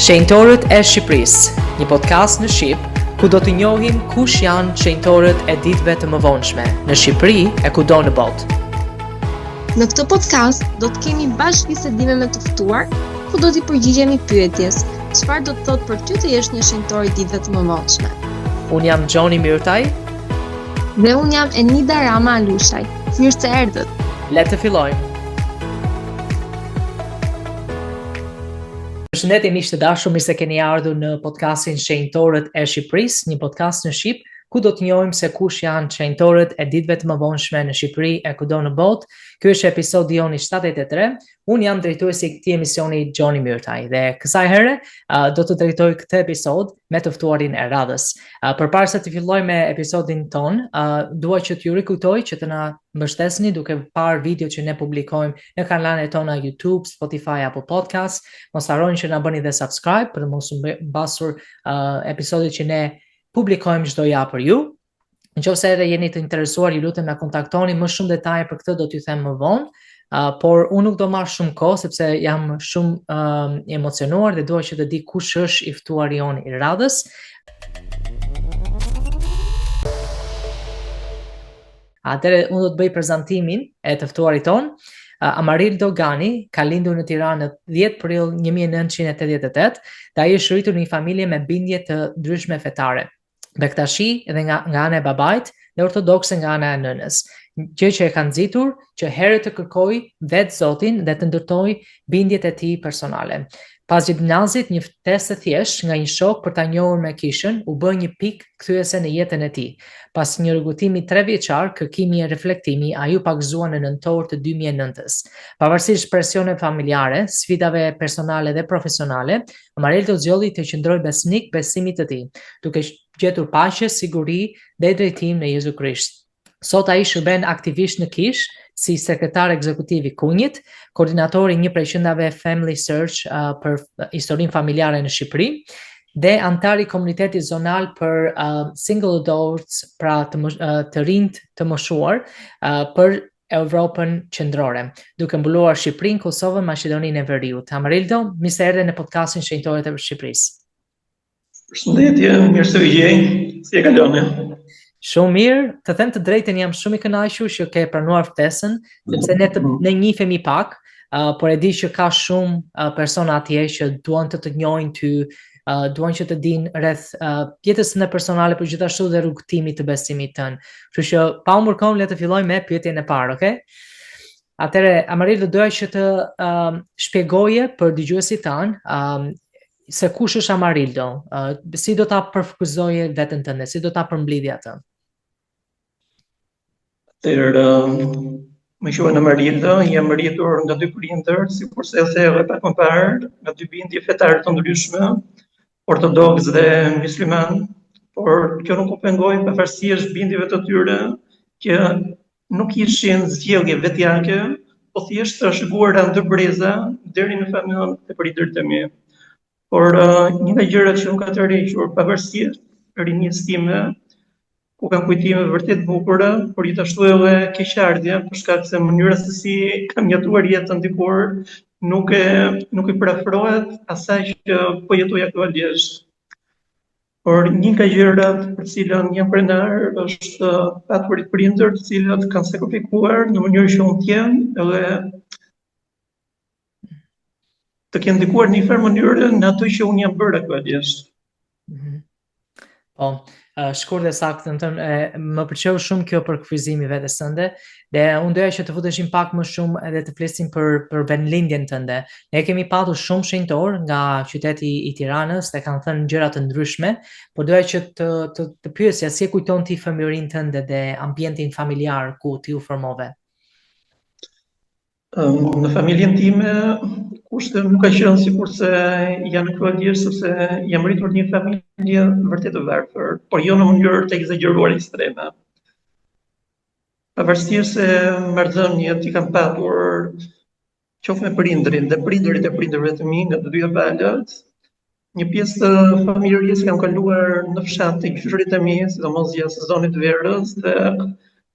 Shenjtorët e Shqipërisë, një podcast në Shqip, ku do të njohim kush janë shenjtorët e ditëve të mëvonshme në Shqipëri e kudo në botë. Në këtë podcast do të kemi bashkë bisedime me të ftuar, ku do t'i përgjigjemi pyetjes: çfarë do të thotë për ty të jesh një shenjtor i ditëve të mëvonshme? Unë jam Gjoni Myrtaj. Dhe unë jam Enida Rama Alushaj. Mirë se erdhët. Le të fillojmë. Përshëndetje miq të dashur, mirë se keni ardhur në podcastin Shenjtorët e Shqipërisë, një podcast në Shqip ku do të njohim se kush janë shenjtorët e ditëve të mëvonshme në Shqipëri e kudo në botë. Ky është episodi joni 73. Unë jam drejtuesi i këtij emisioni Gjoni Myrtaj dhe kësaj here do të drejtoj këtë episod me të ftuarin e radhës. Përpara se të filloj me episodin ton, dua që t'ju rikujtoj që të na mbështesni duke parë video që ne publikojmë në kanalet tona YouTube, Spotify apo Podcast. Mos harroni që na bëni dhe subscribe për të mos mbasur episodit që ne publikojmë çdo javë për ju. Nëse edhe jeni të interesuar, ju lutem na kontaktoni, më shumë detaje për këtë do t'ju them më vonë. Por unë nuk do marr shumë kohë sepse jam shumë emocionuar dhe dua që të di kush është i ftuari jon i radhës. Atëherë unë do të bëj prezantimin e të ftuarit ton. Amarildo Gani ka lindur në Tiranë 10 prill 1988 dhe ai është rritur në një familje me bindje të ndryshme fetare. Bektashi edhe nga ana e babait dhe ortodokse nga ana e nënës. Gjë që e ka nxitur që herë të kërkoj vetë Zotin dhe të ndërtoj bindjet e tij personale. Pas gjimnazit, një ftesë e thjeshtë nga një shok për ta njohur me kishën u bë një pikë kthyese në jetën e tij. Pas një rrugëtimi 3 vjeçar, kërkimi e reflektimi, ai u pagëzua në nëntor të 2009-s. Pavarësisht presioneve familjare, sfidave personale dhe profesionale, Amarildo zgjodhi të qëndrojë besnik besimit të tij, duke gjetur paqe, siguri dhe drejtim në Jezu Krisht. Sot ai shërben aktivisht në Kish, si sekretar ekzekutiv i Kunjit, koordinator i një prej qendrave Family Search për historinë familjare në Shqipëri dhe antar i komunitetit zonal për single adults, pra të rinjt të moshuar për Evropën qendrore, duke mbuluar Shqipërinë, Kosovën, Maqedoninë e Veriut. Amarildo, mirë se erdhe në podcastin Shenjtorët e Shqipërisë. Përshëndetje, mirë se u gjej. Si e kaloni? Shumë mirë, të them të drejtën, jam shumë i kënaqur që ke pranuar ftesën, sepse ne njihemi pak, por e di që ka shumë persona atje që duan të njohin ty, duan që të dinë rreth jetës tënde personale, por gjithashtu dhe rrugtimit të besimit tënd. Kështu që pa humbur kohë, le të fillojmë me pyetjen e parë, okay? Atëherë, Amarildo, doja që të shpjegoje për dëgjuesit tanë se kush është Amarildo, si do ta përkuzoje veten tënde, si do ta përmbledhje atë? Më quhen Amarildo, jam rritur nga 2 prindër, sikurse e theve pak më parë, nga 2 bindje fetare të ndryshme, ortodoks dhe musliman, por kjo nuk u pengoi pavarësisht bindjeve të tyre që nuk ishin zgjedhje vetjake, po thjesht të shkuara ndërbreza deri në familjen e prindërit e mi. Por një nga gjërat që nuk ka të rrequr pavarësisht rinisë time, ku kam kujtime vërtet bukura, por gjithashtu edhe keqardhje, për shkak se mënyra se si kam jetuar jetën dikur nuk i parafrohet asaj që po jetoj aktualisht. Por një nga gjërat për cilën jam krenar është paturit prindër të cilët kanë sakrifikuar në mënyrë që unë t'jem edhe të kenë ndikuar në një farë mënyrë në ato që unë jam bërë aktualisht. Po, shkurt dhe saktë, më pëlqeu shumë kjo përkufizimi vetes tënde dhe unë doja që të futeshim pak më shumë edhe të flesim për vendlindjen tënde. Ne kemi patur shumë shenjtor nga qyteti i Tiranës dhe kanë thënë gjëra të ndryshme, por doja që të pyesja si e kujton ti fëmijërinë tënde dhe ambientin familjar ku ti u formove. Në familjen time kushtet nuk ka qenë sikurse janë aktualisht, sepse jam rritur në një familje vërtet të varfër, por jo në mënyrë të egzageruar ekstreme. Pavarësisht se marrëdhëniet i kam patur qoftë me prindërin dhe prindërit e prindërve të mi nga të dyja palët, një pjesë të familjerisë kam kaluar në fshat të gjyshërit e mi, sidomos gjatë sezonit të verës, dhe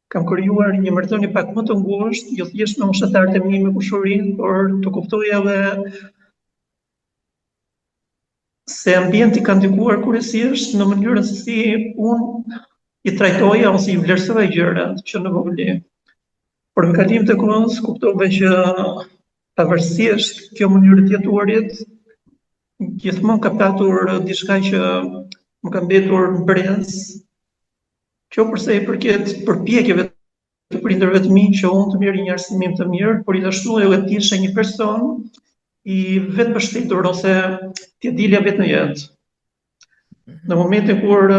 kam krijuar një marrëdhënie pak më të ngushtë, jo thjesht me fshatarët e mi me kushurinë, por të kuptoj edhe se ambienti ka ndikuar kryesisht në mënyrën se si unë i trajtoja ose i vlerësoja gjërat që në vogëli. Por në kalim të kohës kuptova që pavarësisht kjo mënyrë të jetuarit gjithmonë ka patur diçka që më ka mbetur në brez, që përse i përket përpjekjeve të prindërve të mi që unë të mirë një arsimim të mirë, por i ashtu edhe të isha një person i vetë mbështetur ose të dilja vetë në jetë. Në momentin kur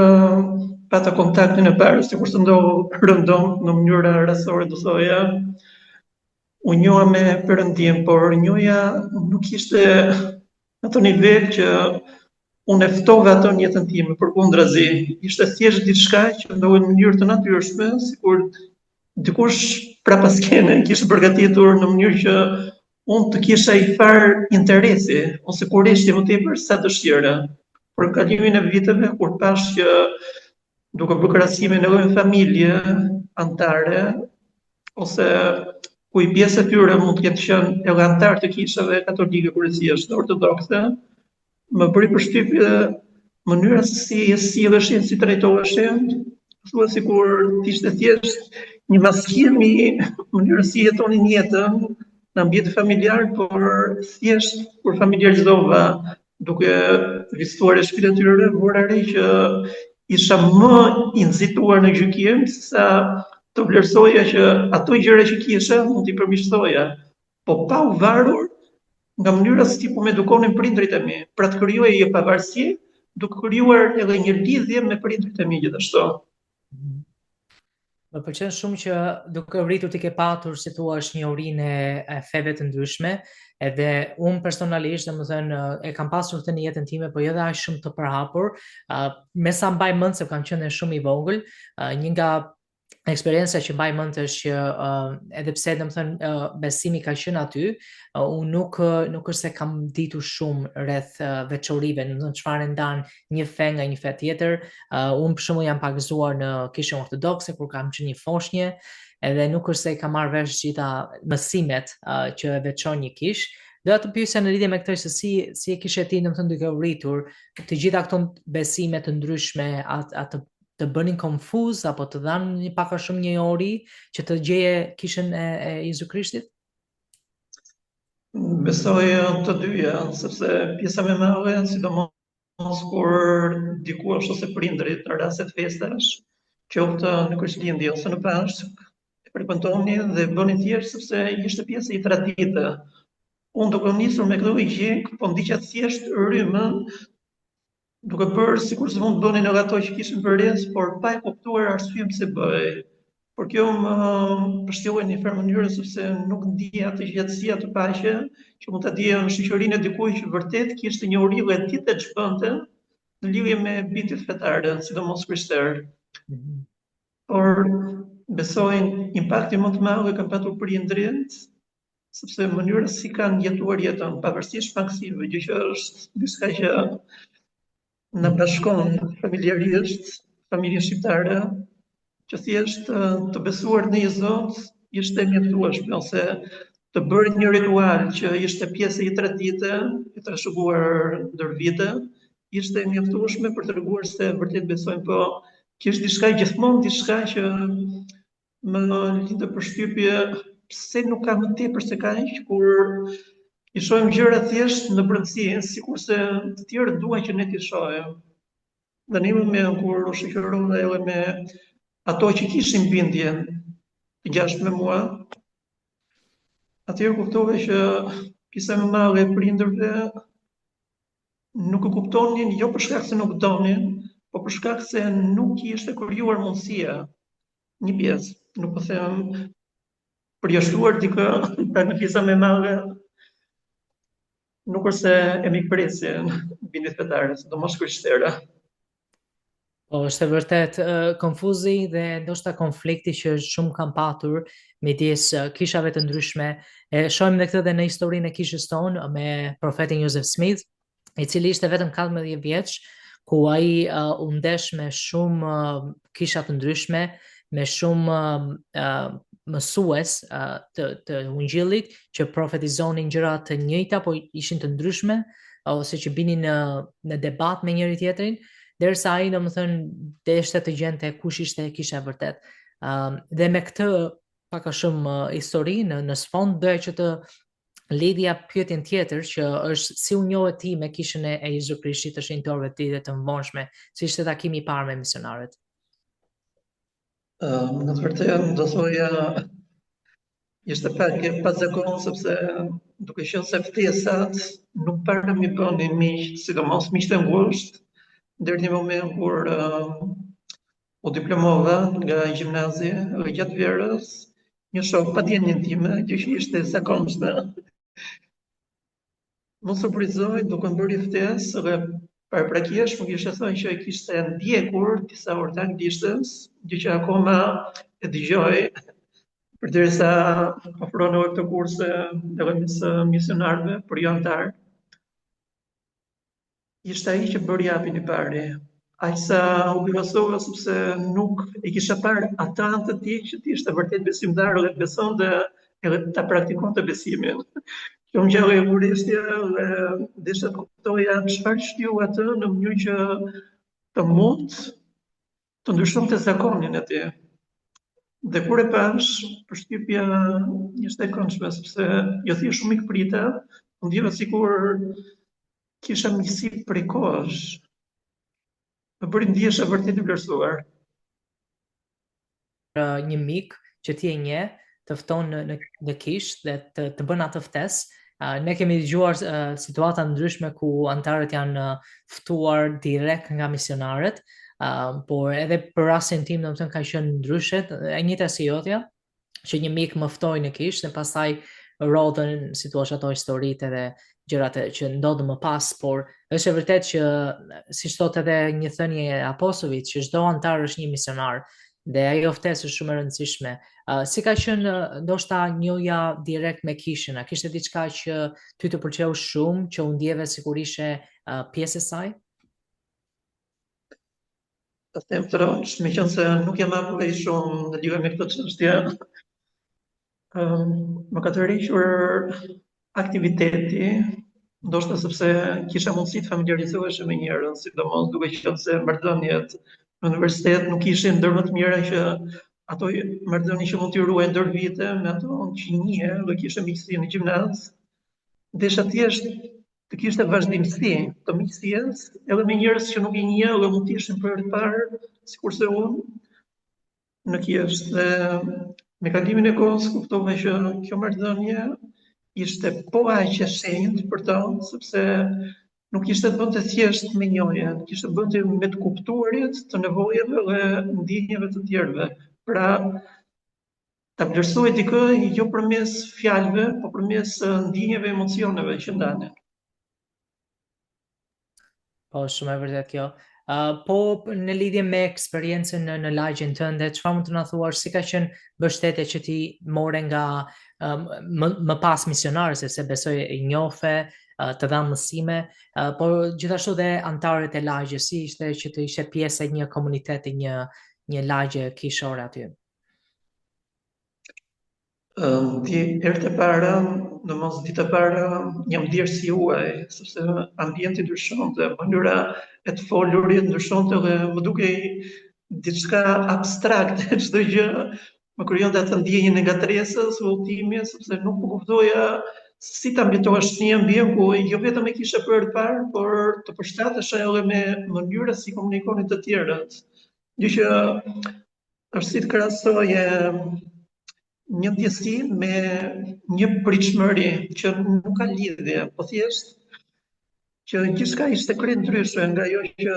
pata kontaktin e parë, sikur të rëndom në mënyrë rastësore do thoja, u njoha me Perëndim, por njoja nuk ishte në atë nivel që unë e ftova ato në jetën time, përkundrazi. Ishte thjesht diçka që ndodhi në mënyrë të natyrshme, sikur dikush prapas kene kishte përgatitur në mënyrë që unë të kisha i far interesi, ose kurreshti më tepër sa dëshira. Por kalimin e viteve, kur pash që duke bërë krahasimin edhe me familje antare, ose ku i pjesë e tyre mund të ketë qenë edhe antar të kishave katolike kryesisht ortodokse, më bëri përshtypje mënyra se si silleshin, si trajtoheshin, thua sikur ishte thjesht një maskim i mënyrës si jetonin jetën në ambient familjar, por thjesht kur familjarizova duke vizituar e shtëpitë e tyre, vura re që isha më i nxituar në gjykim sa të vlerësoja që ato gjëra që kisha mund t'i përmirësoja, po pa u varur nga mënyra se si po më edukonin prindrit e mi, pra të krijoja një pavarësi, duke krijuar edhe një lidhje me prindrit e mi gjithashtu. Më pëlqen shumë që duke rritur ti ke patur si thua një urinë e feve të ndryshme, edhe unë personalisht, domethënë e kam pasur këtë në jetën time, por jo dhe aq shumë të përhapur, me sa mbaj mend se kam qenë shumë i vogël, një nga eksperienca që mbaj mend është që edhe pse domethënë besimi ka qenë aty, unë nuk është se kam ditur shumë rreth veçorive, domethënë çfarë ndan një fe nga një fe tjetër. Unë për shembull jam pagëzuar në kishën ortodokse kur kam qenë një foshnjë, edhe nuk është se kam marrë vesh gjitha mësimet që e veçon një kish. Doja të pyesja në lidhje me këtë se si e kishe ti domethënë duke u rritur të gjitha këto besime të ndryshme, atë të bënin konfuz apo të dhanë një pak a shumë një ori që të gjeje kishën e Jezu Krishtit? Besoj të dyja, sepse pjesa më e madhe, sidomos kur dikush ose prindrit në raste festash, qoftë në Krishtlindje ose në Pashk, e frekuentonin dhe bënin thjesht sepse ishte pjesë e traditë. Unë duke nisur me këtë gjë, po ndiqja thjesht rrymën, duke bërë sikur se mund të bënin edhe ato që kishin përres, por pa e kuptuar arsyeën pse bëj. Por kjo më përshtylloi në një farë mënyrë sepse nuk ndija atë gjatësia të paqe që mund ta dija në shoqërinë e dikujt që vërtet kishte një uri dhe ditë të çbënte në lidhje me bindjet fetare, sidomos krishterë. Por besoj impakti më të madh e kanë patur prindrit, sepse mënyra si kanë jetuar jetën, pavarësisht paksive, gjë që është diçka që në bashkon familjarisht, familje shqiptare, që thjesht të besuar në një Zot ishte mjaftueshme, ose të bërë një ritual që ishte pjesë e tradite, e trashëguar ndër vite, ishte mjaftueshme për të treguar se vërtet besojnë, po që është gjithmonë diçka që më lindë përshtypje pse nuk ka më tepër se kaq, kur i shohim gjëra thjesht në brendësi, sikurse të tjerë duan që ne t'i shohim. Dënimi kur u shoqërova edhe me ato që kishin bindje të ngjashme me mua, atëherë kuptova që pjesa më e madhe e prindërve nuk e kuptonin jo për shkak se nuk donin, po për shkak se nuk i ishte krijuar mundësia. Një pjesë, nuk po them përjashtuar dikë, pra në pjesa më e madhe nuk është se e mikpresin bindjet fetare, sidomos krishtere. Po, është vërtet konfuzi dhe ndoshta konflikti që shumë kanë patur midis kishave të ndryshme. Shohim edhe këtë dhe në historinë e kishës tonë me profetin Joseph Smith, i cili ishte vetëm 14 vjeç, ku ai u ndesh me shumë kisha të ndryshme, me shumë mësues të ungjillit që profetizonin gjëra të njëjta, po ishin të ndryshme, ose që binin në debat me njëri tjetrin, derisa ai domethënë deshte të gjente kush ishte kisha e vërtet. Dhe me këtë pak a shumë histori në sfond doja që të lidhja pyetjen tjetër që është si u njohë ti me kishën e Jezu Krishtit të shenjtorëve të tij dhe të mëvonshme, si ishte takimi i parë me misionarët. Në të vërtetë do thoja ishte pak e pazakonë sepse duke qenë se ftesat nuk para mi bënin miq, sidomos miq të ngushtë, deri në moment kur u diplomova nga gjimnazi dhe gjatë verës, një shok pa dijen time, që ishte zakonshme. Më surprizoi duke bërë ftesë dhe paraprakisht më kishte thënë që kishte ndjekur disa ortak lishtës, gjë që akoma e dëgjoj përderisa ofronoi këtë kurse edhe mes misionarëve për jo antar. Ishte ai që bëri japin i parë. Aq sa u befasova sepse nuk e kisha parë ata anë të tij që ti ishte vërtet besimtar dhe besonte edhe ta praktikonte besimin. Që unë gjallë e kuristja dhe desha të kuptoja çfarë shtiu atë në mënyrë që të mund të ndryshonte zakonin e tij. Dhe kur e pash, përshtypja ishte e këndshme, sepse jo thjesht shumë i prita, më ndjeva sikur kisha miqësi prej kohësh. Më bëri ndjesha vërtet i vlerësuar. Një mik që ti e njeh të fton në kish dhe të bën atë ftesë. Ne kemi dëgjuar situata ndryshme ku antarët janë ftuar direkt nga misionarët, por edhe për rastin tim domethënë ka qenë ndryshe, e njëjta si jotja, që një mik më ftoi në kish dhe pastaj rodhen, si thua ato historitë edhe gjërat që ndodhen më pas, por është e vërtetë që siç thotë edhe një thënie e apostullit që çdo antar është një misionar. Dhe ajo ftesë është shumë e rëndësishme. Si ka qenë ndoshta njohja direkt me kishën? A kishte diçka që ty të pëlqeu shumë, që u ndjeve sikur ishe pjesë e saj? Të them të rëndësh, meqense nuk jam apullej shumë në lidhje me këtë çështje. Më ka tërhequr aktiviteti, ndoshta sepse kisha mundësi të familiarizohesh me njerëz, sidomos duke qenë se marrëdhëniet në universitet nuk ishin ndër më të mira që ato marrëdhënie që mund t'i ruaj ndër vite me ato që njeh dhe kishte miqësi në gjimnaz. Desha thjesht të kishte vazhdimsi të miqësisë edhe me njerëz që nuk i njeh dhe mund të ishin për të parë, sikurse unë në Kiev. Dhe me kalimin e kohës kuptova që kjo marrëdhënie ishte po aq e shenjtë për ta, sepse nuk ishte të bënte thjesht me njohje, kishte të bënte me të kuptuarit të nevojave dhe ndjenjave të tjerëve. Pra, ta vlerësoj dikë jo përmes fjalëve, po përmes ndjenjave, emocioneve që ndanen. Po, shumë e vërtet kjo. Po në lidhje me eksperiencën në lagjen tënde, çfarë mund të na thuash, si ka qenë mbështetja që ti more nga më pas misionarë, sepse besoj i njohfe, të dhanë mësime, por gjithashtu dhe antarët e lagjes, si ishte që të ishe pjesë e një komuniteti, një lagje kishore aty? Herët e para, domos ditë e para, jam ndier si huaj, sepse ambienti ndryshonte, mënyra e të folurit ndryshonte dhe më dukej diçka abstrakte, çdo gjë më krijonte atë ndjenjën e ngatresës, udhëtimi, sepse nuk po kuptoja si ta mbjetohesh një ambient ku jo vetëm e kisha për të parë, por të përshtatesha edhe me mënyra si komunikonin të tjerët. Gjë që është si të krahasoje një ndjesi me një pritshmëri që nuk ka lidhje, po thjesht që gjithçka ishte krejt ndryshe nga ajo që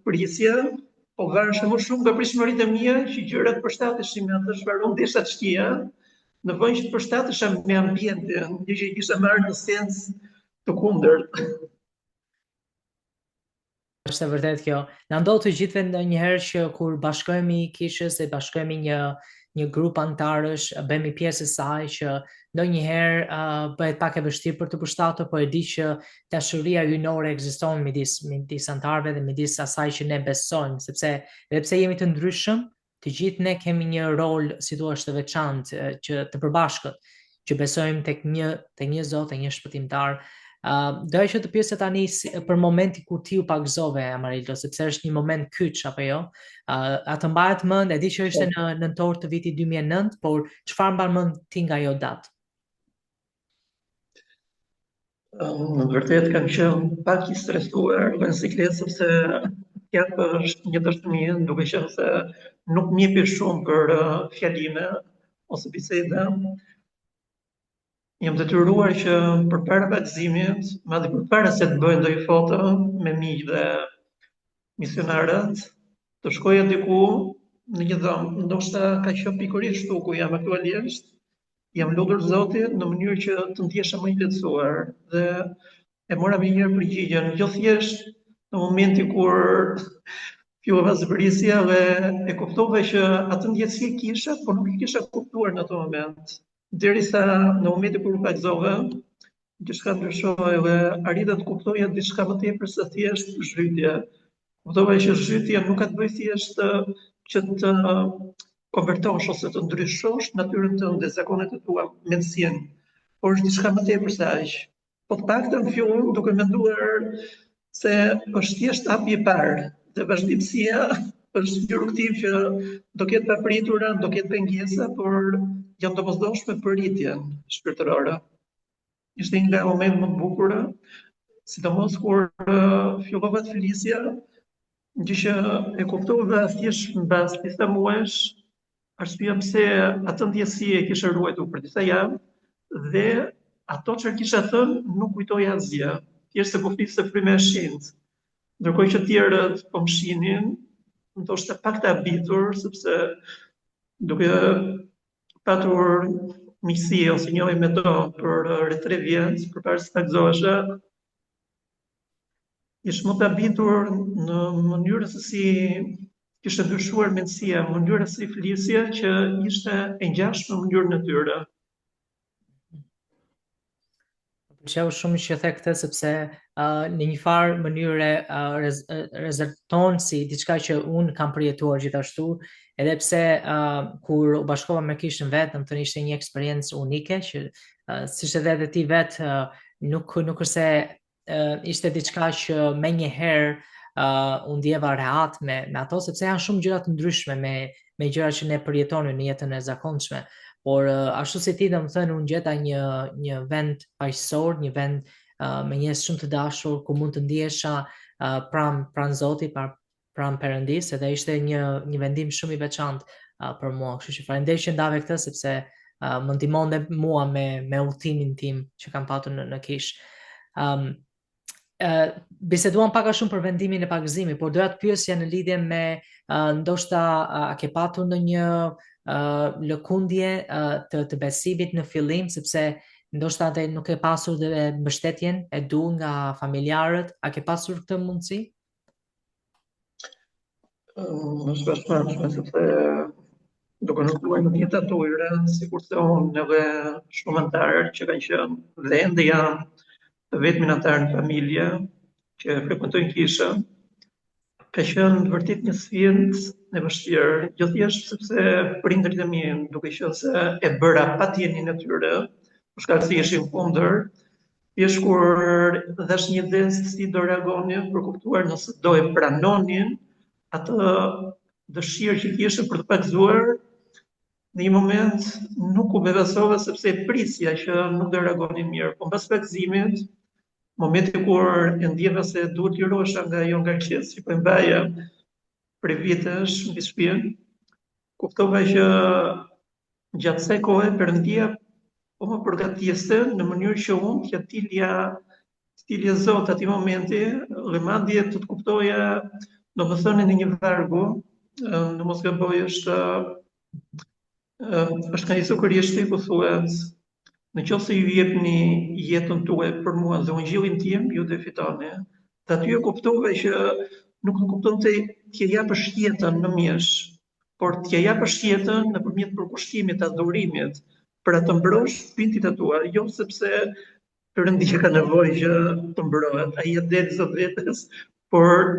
prisja, po vareshe më shumë nga pritshmëritë e mia që gjërat përshtateshin me atë çfarë unë desha të shtia, në vend që të përshtatesha me ambientin, gjë që i kisha marrë në sens të kundërt. Është e vërtet kjo. Na ndodh të gjithëve ndonjëherë që kur bashkohemi kishës dhe bashkohemi një grup antarësh, bëhemi pjesë e saj, që ndonjëherë bëhet pak e vështirë për të përshtatur, por e di që dashuria hyjnore ekziston midis antarëve dhe midis asaj që ne besojmë, sepse edhe pse jemi të ndryshëm, të gjithë ne kemi një rol, si thua, të veçantë, që të përbashkët, që besojmë tek një Zot, tek një shpëtimtar. Doja që të pyesja tani për momenti kur ti u pagëzove, Amarildo, sepse është një moment kyç apo jo? A të mbahet mend, e di që ishte në nëntor të vitit 2009, por çfarë mban mend ti nga ajo datë? Në të vërtetë kam qenë pak i stresuar me sikletë sepse jap është një dëshmi, duke qenë se nuk më jepi shumë për fjalime ose biseda. Jam detyruar që përpara vallëzimit, madje përpara se të bëj ndonjë foto me miq dhe misionarët, të shkoja diku në një dhomë, ndoshta ka qenë pikërisht këtu ku jam aktualisht, jam lutur Zotin në mënyrë që të ndjesha më i lehtësuar dhe e mora me njëherë përgjigjen, jo thjesht në momenti kur fillova zbrisja dhe e kuptova që atë ndjesi kisha, por nuk e kisha kuptuar në atë moment. Derisa në momentin kur u pagëzova, diçka ndryshoi dhe arrita të kuptoja diçka më tepër se thjesht zhytje. Kuptova që zhytja nuk ka të bëjë thjesht që të konvertosh ose të ndryshosh natyrën tënde, zakonet e tua, mendsinë, por është diçka më tepër se aq. Po të paktën filluam duke menduar se është thjesht hapi i parë dhe vazhdimësia është një rrugtim që do ketë papritura, do ketë pengesa, por janë domosdoshme për rritjen shpirtërore. Ishte një nga momentet më të bukura, sidomos kur fillova të flisja, gjë që e kuptova thjesht mbas disa muajsh, arsyeja pse atë ndjesi e kisha ruajtur për disa javë dhe ato që kisha thënë nuk kujtoja asgjë, thjesht se po fliste frymë e shenjtë. Ndërkohë që tjerët po më shihnin, ndoshta pak të habitur, sepse duke patur miqësi ose njohje me to për rreth 3 vjet, përpara se të pagëzohesha, ish më të habitur në mënyrën se si kishte ndryshuar mendësia, mënyra si flisja që ishte e ngjashme në mënyrën e tyre. Pëlqeu shumë që the këtë sepse në një farë mënyrë rezulton si diçka që unë kam përjetuar gjithashtu, edhe pse kur u bashkova me kishën vetëm, të ishte një eksperiencë unike që siç edhe ti vetë nuk është se ishte diçka që menjëherë unë ndjeva rehat me ato, sepse janë shumë gjëra të ndryshme me gjëra që ne përjetonim në jetën e zakonshme. Por ashtu si ti, domethënë, unë gjeta një vend paqësor, një vend me njerëz shumë të dashur, ku mund të ndihesha pranë Zotit, pranë Perëndis, edhe ishte një vendim shumë i veçantë për mua. Kështu që faleminderit që ndave këtë, sepse më ndihmonte mua me udhëtimin tim që kam patur në kish. Biseduam pak a shumë për vendimin e pagëzimit, por doja të pyesja në lidhje me ndoshta a ke patur ndonjë lëkundje të besimit në fillim, sepse ndoshta atë nuk e pasur dhe mbështetjen e du nga familjarët, a ke pasur këtë mundësi? Është bashkëmarrëshme, sepse duke ndërtuar në jetë ato ujre, sikurse unë edhe shumë antarë që kanë qenë dhe ende janë të vetmin antar në familje që frekuentojnë kishën, ka qenë vërtet një sfidë e vështirë, jo thjesht sepse prindërit e mi, duke qenë se e bëra patjetën e tyre, për shkak se ishin kundër, thjesht kur dhash një test si do reagonin për kuptuar nëse do e pranonin atë dëshirë që kishin për të pagëzuar, në një moment nuk u bevasova sepse e prisja që nuk do reagonin mirë, po mbas pagëzimit, momenti kur e ndjeva se duhet lirosha nga ajo ngarqesë që po e mbaja për vitesh mbi shtëpinë, kuptova që gjatë kësaj kohe Perëndia po më përgatiste në mënyrë që unë t'ja tilja Zot atij momenti dhe madje të kuptoja, domethënë në një vargu, në mos gaboj është nga Jezu Krishti ku thuhet: në qoftë se ju jepni jetën tuaj për mua dhe ungjillin tim, ju do fitoni. Dhe aty e kuptova që nuk kuptonte t'ja japësh jetën në mjesh, por t'ja japësh jetën nëpërmjet përkushtimit të adhurimit, për atë mbrosh shpirtit e tua, jo sepse Perëndia ka nevojë që të mbrohet, ai e del Zot vetes, por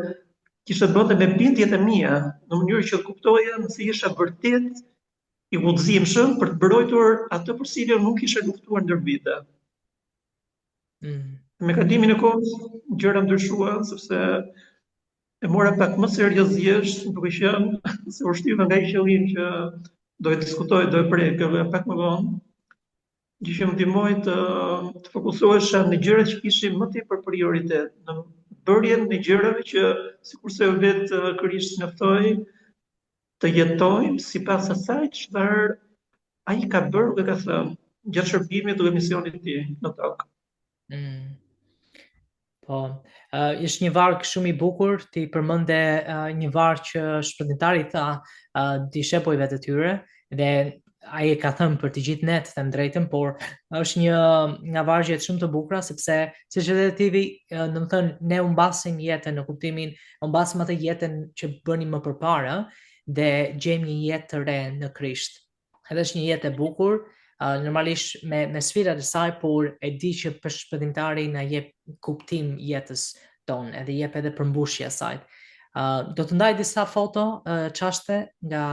kishte bënë me bindjet e mia, në mënyrë që kuptoja nëse isha vërtet i udhëzimshëm për të mbrojtur atë për cilën nuk kisha luftuar ndër vite. Me kalimin e kohës, gjëra ndryshuan sepse e mora pak më seriozisht, duke qenë se u shtyva nga i qëllim që do e diskutoj, do e prej këtë pak më vonë, gjë që më ndihmoi të fokusohesha në gjërat që kishin më tepër prioritet, në bërjen e gjërave që sikurse vetë Krishti na ftoi të jetojmë sipas asaj çfarë ai ka bërë dhe ka thënë gjatë shërbimit dhe misionit të tij në tokë. Mm. Po, ishte një varg shumë i bukur, ti përmende një varg që shpëtimtari tha di shepujve të tyre dhe ai e ka thënë për të gjithë ne të them drejtën, por është një nga vargjet shumë të bukura sepse siç e dhe ti, domethënë ne u mbasim jetën në kuptimin, u mbasim atë jetën që bënim më përpara dhe gjejmë një jetë të re në Krisht. Edhe është një jetë e bukur, normalisht me sfidat e saj, por e di që për shpëtimtari na jep kuptim jetës tonë, edhe jep edhe përmbushje asaj. Do të ndaj disa foto çaste nga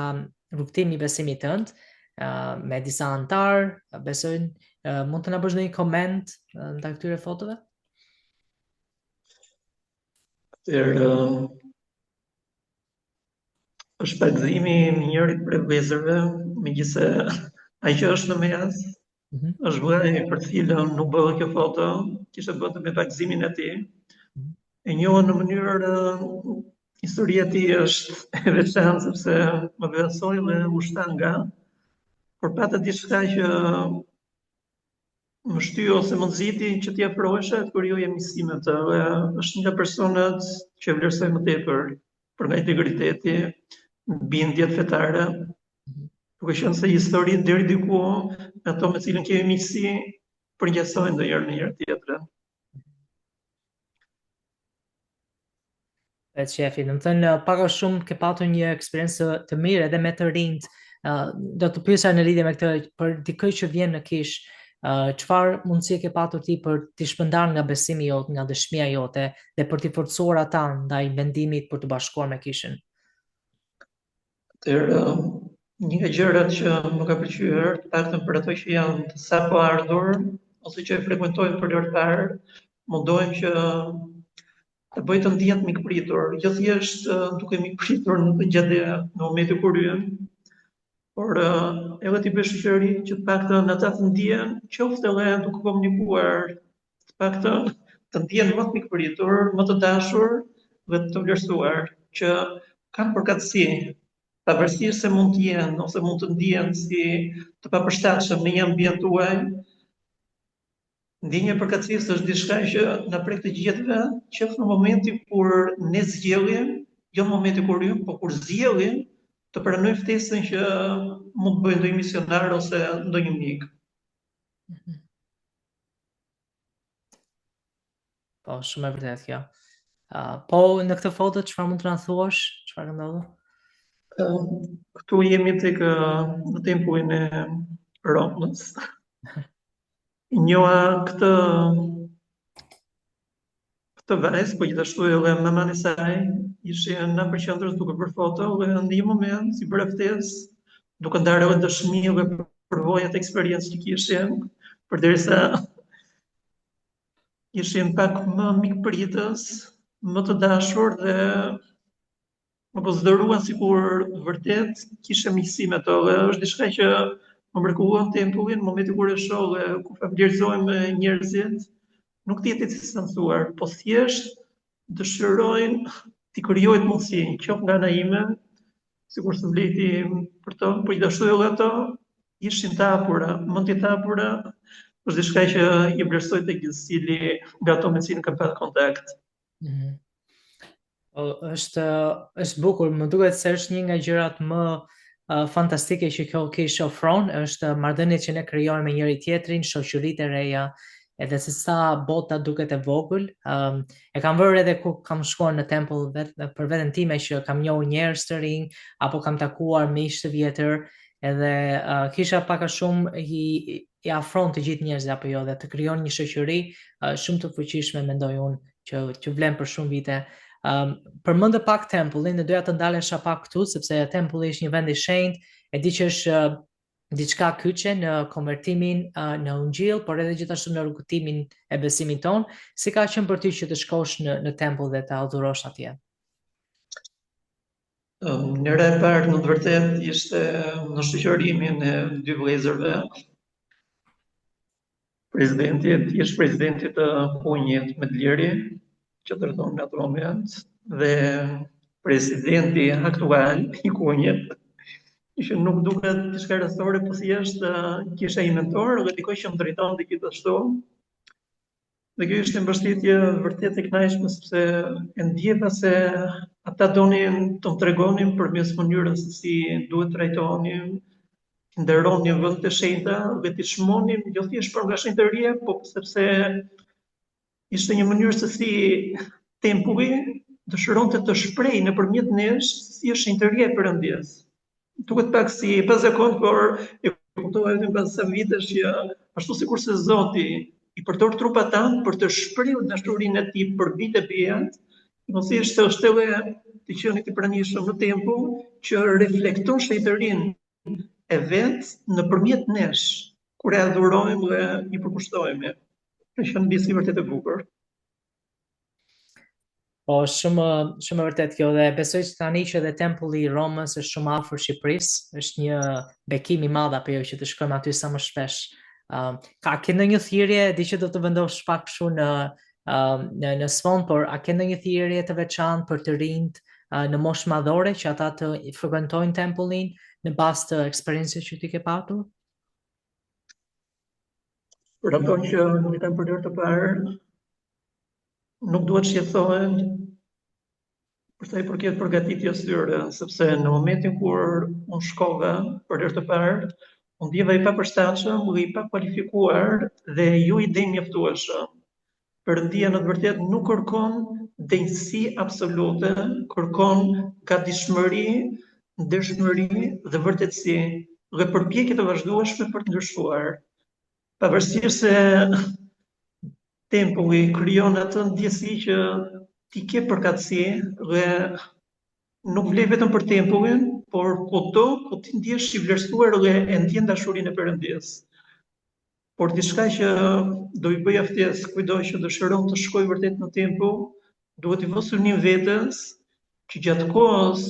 rrugtimi i besimit tënd, me disa antar, besojnë, mund të na bësh një koment ndaj këtyre fotove? Atëherë, është pagëzimi i njërit prej vëllezërve, megjithëse ai që është në mes, është vëllai për cilën nuk bëhet kjo foto, kishte bërë me pagëzimin e tij. E njohën në mënyrë historia e tij është e veçantë sepse më besoi dhe u shtan nga, por pata diçka që më shty ose më nxiti që t'i afrohesha të kërjoja mësime të, dhe është nga personat që vlerësoj më tepër për nga integriteti, bindjet fetare, duke qenë se historinë deri diku me ato me cilën kemi miqësi përngjasojnë ndonjëherë në njëra tjetrën. Vetë shefi, do të thënë pak a shumë ke patur një eksperiencë të mirë edhe me të rinjt. Do të pyesja në lidhje me këtë, për dikë që vjen në Kish, çfarë mundësi ke patur ti për t'i shpërndar nga besimi jot, nga dëshmia jote dhe për t'i forcuar ata ndaj vendimit për të bashkuar me Kishën? Atëherë, një nga gjërat që më ka pëlqyer, të paktën për ato që janë të sapo ardhur ose që e frekuentojnë për herë të parë, mundohem që të bëj të ndihen mikpritur, jo thjesht duke mikpritur në gjatë në momentin kur hyn, por edhe t'i bësh shoqëri që të paktën ata të ndihen, qoftë edhe duke komunikuar, të paktën të ndihen më të mikpritur, më të dashur dhe të vlerësuar, që kanë përkatësi, pavarësisht se mund të jenë ose mund të ndihen si të papërshtatshëm në një ambient tuaj. Ndjenja e përkatësisë është diçka që na prek të gjithëve, qoftë në momentin kur ne zgjellim, jo në momentin kur hym, por kur zgjellim të pranojmë ftesën që mund të bëjë ndonjë misionar ose ndonjë mik. Po, shumë e vërtetë kjo. Po, në këtë foto, çfarë mund të na thuash? Çfarë ndodh? Këtu jemi tek në tempullin e Romës. Njoha këtë vajzë, po gjithashtu edhe maman e saj ishin në përqendrës duke bërë foto, dhe në një moment si bëra ftesë, duke ndarë edhe dëshmi dhe përvojat e eksperiencë që kishin, përderisa ishin pak më mikpritës, më të dashur dhe më konsideruan sikur vërtet kishe miqësi me to, dhe është diçka që më mrekulluan tempullin, momentin kur e shoh dhe kur familarizohem me njerëzit, nuk të jetë të distancuar, po thjesht dëshirojnë t'i krijojnë mundësi, qoftë nga ana ime, sikur se vleti për to, por gjithashtu edhe ato ishin të hapura, mund të hapura, është diçka që i vlerësoj tek gjithësili nga ato me cilën kam pasur kontakt. Është bukur, më duket se është një nga gjërat më fantastike që kjo Kish ofron, është marrëdhëniet që ne krijojmë me njëri tjetrin, shoqëritë e reja, edhe se sa bota duket e vogël. E kam vërë edhe ku kam shkuar në tempull për veten time, që kam njohur njerëz të rinj apo kam takuar miq të vjetër, edhe kisha pak a shumë i afron të gjithë njerëzit apo jo, dhe të krijon një shoqëri shumë të fuqishme, mendoj unë, që vlen për shumë vite. Përmendë pak tempullin, dhe doja të ndalesha pak këtu, sepse tempulli është një vend i shenjtë, e di që është diçka kyçe në konvertimin në Ungjill, por edhe gjithashtu në rrugtimin e besimit ton, si ka qenë për ty që të shkosh në tempull dhe të adhurosh atje? Njëra e parë në të vërtet ishte në shoqërimin e dy vëllezërve. Presidenti ishte presidenti të punjit me Dleri, që ndërton në atë moment, dhe presidenti aktual i kunjit, që nuk duket diçka rrethore, po thjesht kisha një mentor dhe dikoj që më drejtonte gjithashtu. Dhe kjo ishte mbështetje vërtet e kënaqshme, sepse e ndjeva se ata donin të më tregonin përmes mënyrës se si duhet trajtonim, të nderonin vendet e shenjta dhe të çmonim jo thjesht për nga shenjtëria, po sepse ishte një mënyrë se si tempulli dëshironte të shprehë nëpërmjet nesh si është shenjtëria e Perëndisë. Duket pak si pa zakon, por e kuptova vetëm pas sa vitesh që ashtu sikur se Zoti i përdor trupat tanë për të shprehur dashurinë e tij për bitë e bijat, mos i është shtellë të qenit i pranishëm në tempull që reflekton shenjtërinë e vet nëpërmjet nesh, kur e adhurojmë dhe i përkushtohemi. Kjo është një bisi vërtet e bukur. Po, shumë e vërtet kjo, dhe besoj që tani që dhe tempulli i Romës është shumë afër Shqipërisë, është një bekim i madh apo jo që të shkojmë aty sa më shpesh. Ke ndonjë thirrje, di që do të vendosh pak kështu në sfond, por a ke ndonjë thirrje të veçantë për të rinjt në moshë madhore që ata të frekuentojnë tempullin në bazë të eksperiencës që ti ke patur? Për ato që nuk i kanë për herë të parë, nuk duhet shqetësohen për sa i përket përgatitjes tyre, sepse në momentin kur unë shkova për herë të parë, unë ndjeva i papërshtatshëm dhe i pakualifikuar dhe ju i mjaftueshëm. Perëndia në të vërtetë nuk kërkon denjësi absolute, kërkon gatishmëri, ndershmëri dhe vërtetësi dhe përpjekje të vazhdueshme për të ndryshuar. Pavarësisht se tempulli krijon atë ndjesi që ti ke përkatësi dhe nuk vlen vetëm për tempullin, por kudo ku ti ndjesh i vlerësuar dhe e ndjen dashurinë e Perëndisë. Por diçka që do i bëj ftesë kujdo që dëshiron të shkojë vërtet në tempull, duhet i vë synim vetes që gjatë kohës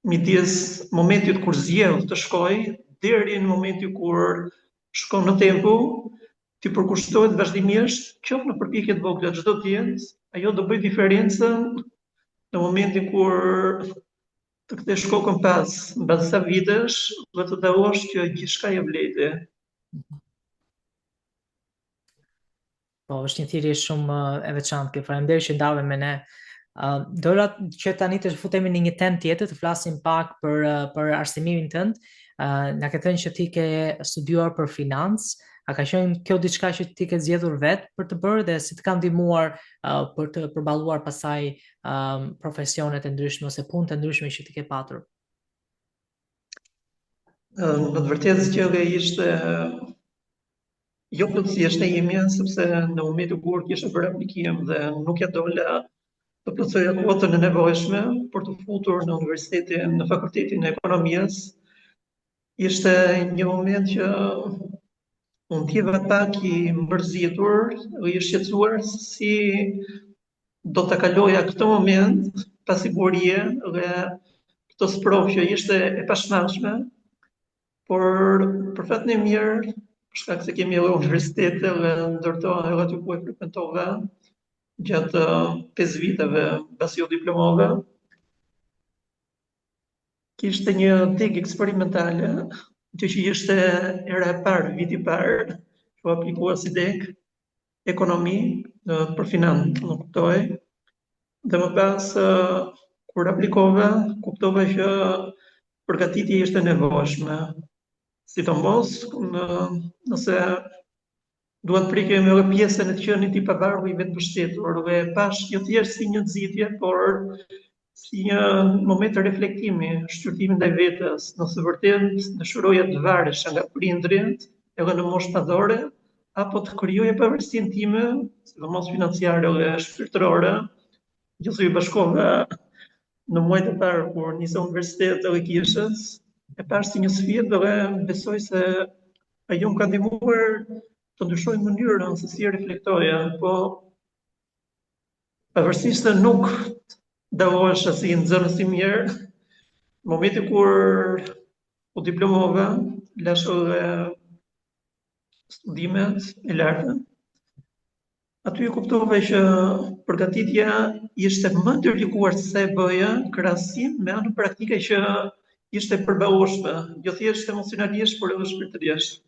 midis momentit kur zgjedh të shkojë deri në momentin kur shkon në tempull, ti përkushtohet vazhdimisht, qoftë në përpjekje të vogla çdo ditë, ajo do bëj diferencën në momentin kur të kthesh kokën pas mbas sa vitesh dhe të dallosh që gjithçka e vlejti. Po, është një thirrje shumë e veçantë kjo. Faleminderit që ndave me ne. Dola që tani të futemi në një temë tjetër, të flasim pak për arsimimin tënd. Na ke thënë që ti ke studiuar për financë. A ka qenë kjo diçka që ti ke zgjedhur vetë për të bërë dhe si të ka ndihmuar për të përballuar pasaj profesionet e ndryshme ose punë të ndryshme që ti ke patur? Në të vërtetë zgjedhja ishte jo plotësisht e imja, sepse në momentin kur kisha bërë aplikim dhe nuk ja dola të plotësoja kuotën e nevojshme për të futur në universitetin, në fakultetin e ekonomisë, ishte një moment që unë ndjeva pak i mërzitur dhe i shqetësuar si do të kaloja këtë moment pa sigurie dhe këtë sprovë që ishte e pashmangshme, por për fatën e mirë, për shkak se kemi edhe universitete dhe ndërtoa edhe aty ku e frekuentova gjatë 5 viteve pasi u diplomova, kishte një degë eksperimentale, që ishte era e parë, viti i parë, që u aplikua si degë ekonomi për financë, nuk kuptoj. Dhe më pas, kur aplikova, kuptova që përgatitja ishte nevojshme. Sidomos, nëse duhet prekem edhe pjesën e të qenit i pavarur i vetë mbështetur, dhe pash jo thjesht si një nxitje, por si një moment të reflektimi, shqyrtimi ndaj vetes, nëse vërtet dëshiroja të varesha nga prindrit, edhe në moshë madhore, apo të krijoja pavarësinë time, sidomos financiare dhe shpirtërore, gjithsesi bashkova në muajt e parë kur nisa universitet edhe kishës, e parë si një sfidë dhe besoj se ajo më ka ndihmuar të ndryshoj mënyrën se si reflektoja, po pavarësisht se nuk dallohesha si nxënës i mirë, momenti kur u diplomova, lash edhe studimet e larta, aty e kuptova që përgatitja ishte më ndërlikuar se sa e bëja krahasim me anën praktike që ishte përballueshme, jo thjesht emocionalisht, por edhe shpirtërisht.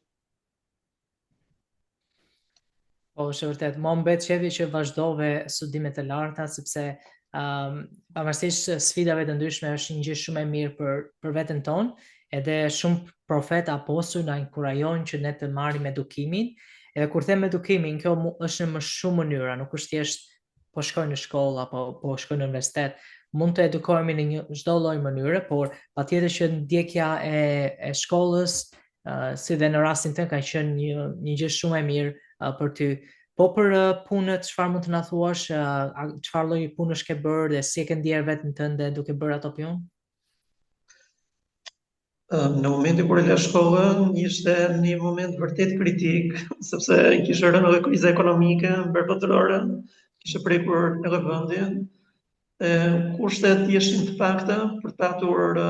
Po, është vërtet, mo mbet qefi që vazhdove studimet e larta, sepse pavarësisht sfidave të ndryshme është një gjë shumë e mirë për veten tonë, edhe shumë profet apostull na inkurajojnë që ne të marrim edukimin, edhe kur them edukimin, kjo është në më shumë mënyra, nuk është thjesht po shkoj në shkollë apo po shkoj në universitet, mund të edukohemi në një çdo lloj mënyre, por patjetër që ndjekja e shkollës, si dhe në rastin tënd ka qenë një gjë shumë e mirë për ty. Po për punët, çfarë mund të na thuash, çfarë lloj punësh ke bërë dhe si e ke ndjer veten tënde duke bërë ato punë? Në momentin kur e la shkollën, ishte një moment vërtet kritik, sepse kishte rënë edhe kriza ekonomike botërore, kishte prekur edhe vendin. Kushtet ishin të pakta për të patur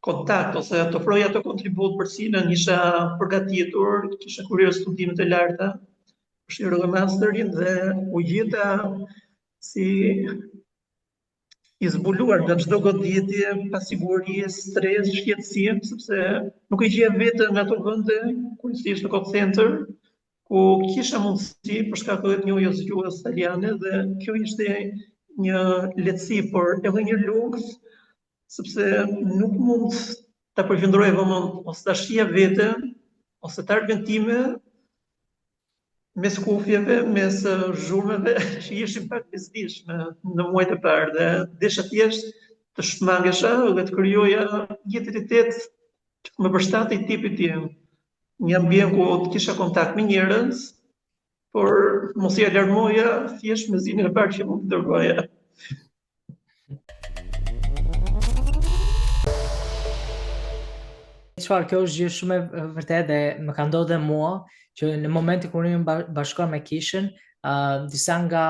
kontakt ose të ofroj ato kontribut për cilën isha përgatitur, kisha kryer studimet e larta, përfshirë edhe masterin dhe u gjeta si i zbuluar nga çdo goditje, pasiguri, stres, shqetësim, sepse nuk e gjej veten në ato vende, kryesisht në call center, ku kisha mundësi për shkak të njohjes së gjuhës italiane dhe kjo ishte një lehtësi, por edhe një luks, sepse nuk mund ta përqendroj vëmend ose ta shija veten ose të ardhmen time mes kufjeve, mes zhurmeve që ishin pak bezdishme në muajt e parë dhe desha thjesht të shmangesha dhe të krijoja një identitet që më përshtatej tipit tim. Një ambient ku të kisha kontakt me njerëz, por mos i alarmoja thjesht me zinin e parë që mund të dërgoja. Çfarë, kjo është gjë shumë e vërtetë dhe më ka ndodhur dhe mua që në momentin kur unë bashkuar me kishën, disa nga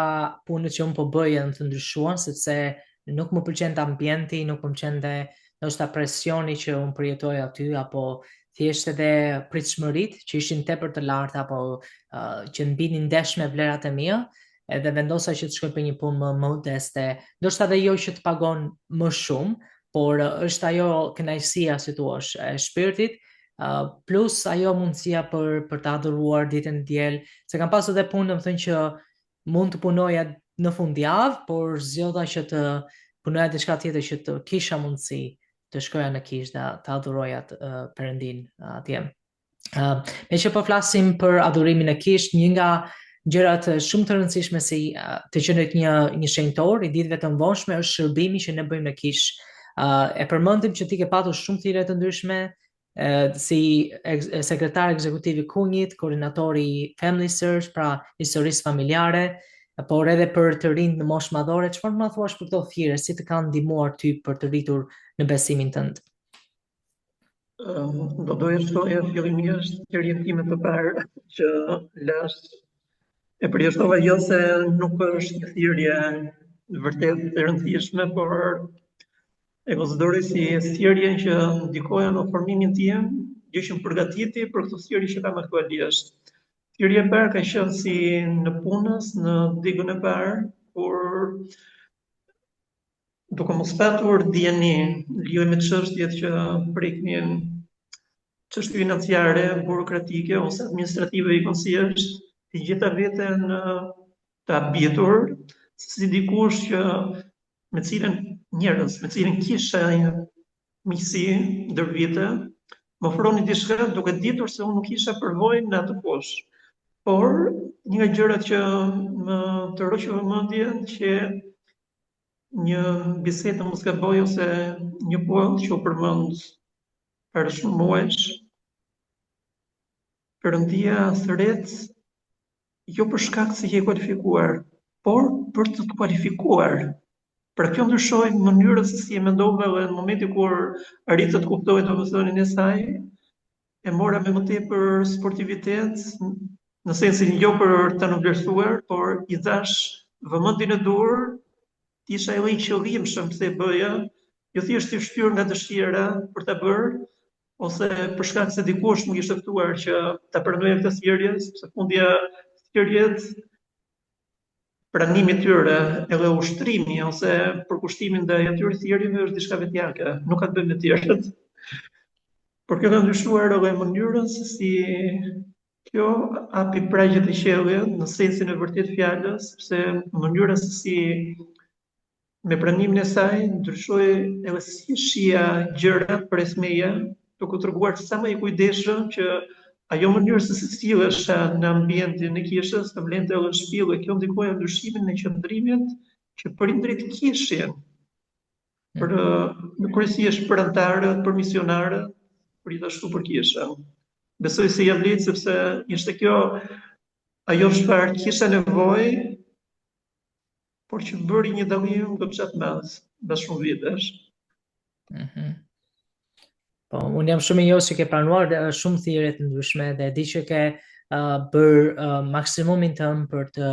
punët që unë po bëj janë të ndryshuan sepse nuk më pëlqente ambienti, nuk më pëlqente ndoshta presioni që unë përjetoj aty apo thjesht edhe pritshmëritë që ishin tepër të larta apo që mbinin ndesh me vlerat e mia, edhe vendosa që të shkoj për një punë më modeste, ndoshta edhe jo që të pagon më shumë, por është ajo kënaqësia, si thua, e shpirtit, plus ajo mundësia për të adhuruar ditën e diel, se kam pasur edhe punë, domethënë që mund të punoja në fundjavë, por zgjodha që të punoja diçka tjetër që të kisha mundësi të shkoja në kishë dhe të adhuroja Perëndin atje. Me që po flasim për adhurimin e kishë, një nga gjërat shumë të rëndësishme si të qenë një shenjtor i ditëve të mvoshme është shërbimi që ne bëjmë në kishë. E përmendim që ti ke patur shumë thirrje të ndryshme si sekretar ekzekutiv i Kunjit, koordinatori i Family Search, pra historisë familjare, por edhe për të rinj në moshë madhore. Çfarë më thuash për këto thirrje, si të kanë ndihmuar ty për të rritur në besimin tënd? Do doja të thoja fillimisht thirrjen time të parë që lash e përjetova jo se nuk është një thirrje vërtet e rëndësishme, por e konsideroj si thirrje që ndikoja në formimin tim, gjë që më përgatiti për këtë thirrje që kam aktualisht. Thirrja e parë ka qenë si në punës, në digën e parë, kur duke mos patur dieni lidhur me çështjet që preknin çështje financiare, burokratike ose administrative i konsiderisht, të gjeta veten të habitur si dikush që me cilën kisha një miqësi ndër vite, më ofroni diçka duke ditur se unë nuk kisha përvojë në atë fushë. Por një nga gjërat që më tërhoqi vëmendjen që një bisedë mos gaboj ose një pull që u përmend për shumë muajsh, Perëndia thret jo për shkak se je kualifikuar, por për të kualifikuar. Pra kjo ndryshoi mënyrën se si e mendova dhe në momentin kur arrita të kuptoj domethënien e saj, e mora me më tepër sportivitet, në sensin jo për ta vlerësuar, por i dhash vëmendjen e dur, isha edhe i qëllimshëm pse e bëja, jo thjesht i shtyr nga dëshira për ta bërë, ose për shkak se dikush më kishte ftuar që ta pranoj këtë thirrje, sepse fundja thirrjet pranimi i tyre edhe ushtrimi ose përkushtimi ndaj atyre thirrjeve është diçka vetjake, nuk ka të bëjë me tjerët. Por kjo ka ndryshuar edhe mënyrën se si kjo hapi pragjet e qiellit në sensin e vërtet fjalës, sepse mënyra se si me pranimin e saj ndryshoi edhe si shija gjërat përmes meja, duke u treguar sa më i kujdesshëm që ajo mënyrë se si sillesha në ambientin e kishës, të vlente edhe shpillë, kjo ndikoi në ndryshimin e qëndrimit që prindrit kishin për kryesisht për anëtarët, për misionarët, për gjithashtu për kishën. Besoj se jam litë sepse ishte kjo ajo çfarë kisha nevojë, por që bëri një dallim goxha të madh pas shumë vitesh. Po, unë jam shumë i njohur që ke planuar shumë thirrje të ndryshme dhe di që ke bërë maksimumin tënd për të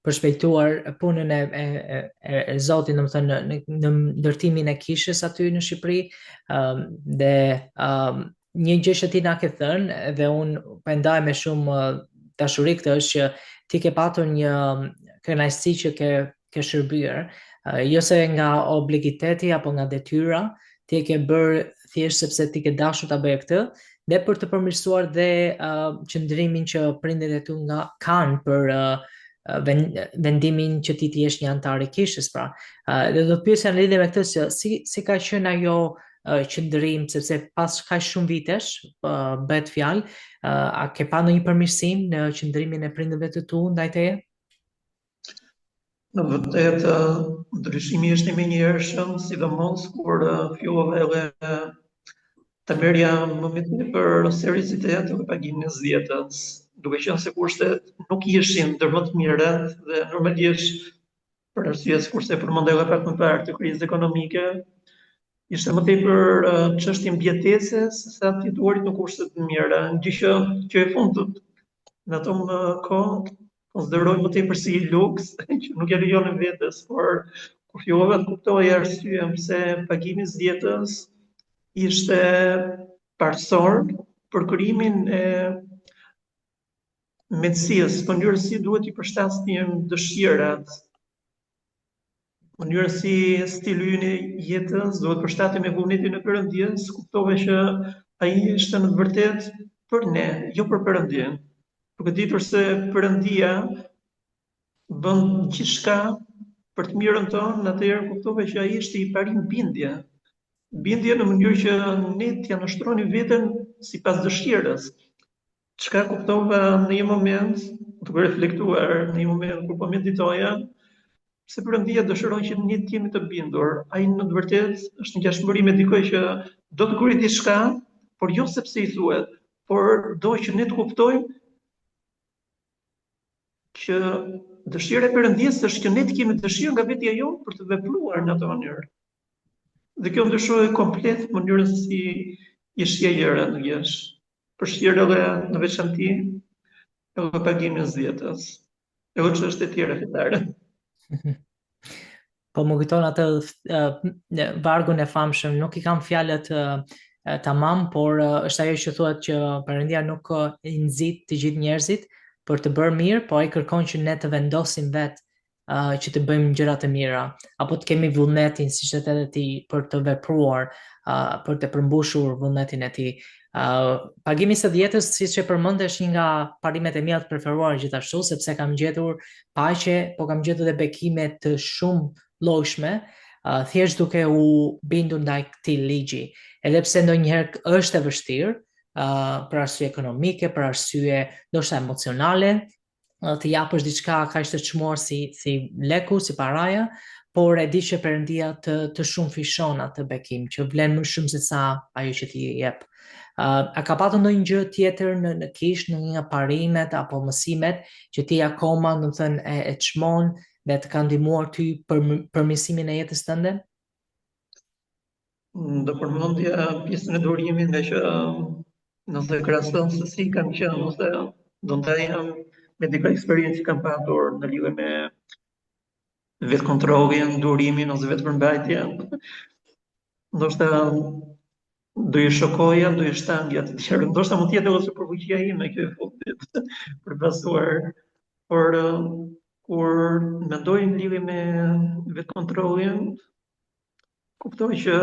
përshpejtuar punën e Zotit, domethënë në ndërtimin e kishës aty në Shqipëri, dhe një gjë që ti na ke thënë dhe unë pendoj me shumë dashuri këtë është që ti ke patur një kënaqësi që ke shërbyer, jo se nga obligiteti apo nga detyra, ti e ke bërë thjesht sepse ti ke dashur ta bëje këtë dhe për të përmirësuar dhe qëndrimin që prindërit e tu kanë për vendimin që ti jesh një antar i kishës, pra. Dhe do të pyesja në lidhje me këtë se si ka qenë ajo qëndrim, sepse pas kaq shumë vitesh bëhet fjalë, a ke pa ndonjë përmirësim në qëndrimin e prindërve të tu ndaj teje? Në vërtet, ndryshimi është i menjëhershëm, sidomos kur fillova edhe të merrja më me tepër seriozitet dhe pagimin e zgjedhjes, duke qenë se kushtet nuk ishin ndër më të mirat dhe normalisht për arsye se kurse përmendeva pak më parë të krizës ekonomike, ishte më tepër çështje mbjetese se sa të fituarit në kushte të mira, gjë që e fundit në ato kohë konsideroj më tepër si luks, që nuk e lejon vetes, por kur fillova të kuptoj arsyen pse pagimi i zgjedhjes ishte parsor për krijimin e mendësisë, mënyrës si duhet i përshtatnim dëshirat, mënyrës si stili ynë i jetës duhet përshtatet me vullnetin e Perëndisë, kuptova që ai ishte në të vërtetë për ne, jo për Perëndin. Duke ditur se Perëndia bën gjithçka për të mirën tonë, atëherë kuptova që ai ishte i pari bindje. Bindje në mënyrë që ne t'ja nështroni veten sipas dëshirës. Çka kuptova në një moment, duke reflektuar në një moment kur po meditoja, se Perëndia dëshiron që ne të jemi të bindur. Ai në të vërtetë është një ngjashmëri me dikoj që do të kryejë diçka, por jo sepse i thuhet, por do që ne të kuptojmë që dëshira e Perëndisë është që ne të kemi dëshirë nga vetja jonë për të vepruar në atë mënyrë. Dhe kjo ndryshoi komplet mënyrën se si i shija gjërat në jesh. Përfshirë edhe në veçanti edhe pagimin e zgjedhjes. Edhe çështje të tjera fetare. Po më kujton atë vargun e famshëm, nuk i kam fjalët tamam, por është ajo që thuhet që Perëndia nuk i nxit të gjithë njerëzit për të bërë mirë, po ai kërkon që ne të vendosim vetë që të bëjmë gjëra të mira, apo të kemi vullnetin, siç e the ti, për të vepruar, për të përmbushur vullnetin e tij. Pagimi i zgjedhjes, siç e përmend, është një nga parimet e mia të preferuar gjithashtu, sepse kam gjetur paqe, po kam gjetur edhe bekime të shumë llojshme, thjesht duke u bindur ndaj këtij ligji. Edhe pse ndonjëherë është e vështirë, për arsye ekonomike, për arsye ndoshta emocionale, të japësh diçka kaq të çmuar si leku, si paraja, por e di që Perëndia të shumë fishon atë bekim, që vlen më shumë se sa ajo që ti jep. A ka patur ndonjë gjë tjetër në kish, në një nga parimet apo mësimet që ti akoma, domethënë, e çmon dhe të ka ndihmuar ty për përmirësimin e jetës tënde? Do përmendja pjesën e durimit, nga që nëse krahason se si kam qenë, ose do të jam me dika eksperiencë që kam patur në lidhje me vetë kontrollin, durimin ose vetë përmbajtjen, ndoshta do i shokoja, do i shtangja të tjerë, ndoshta mund të jetë edhe superfuqia ime kjo e fundit për pasuar, por kur mendoj në lidhje me vetë kontrollin, kuptoj që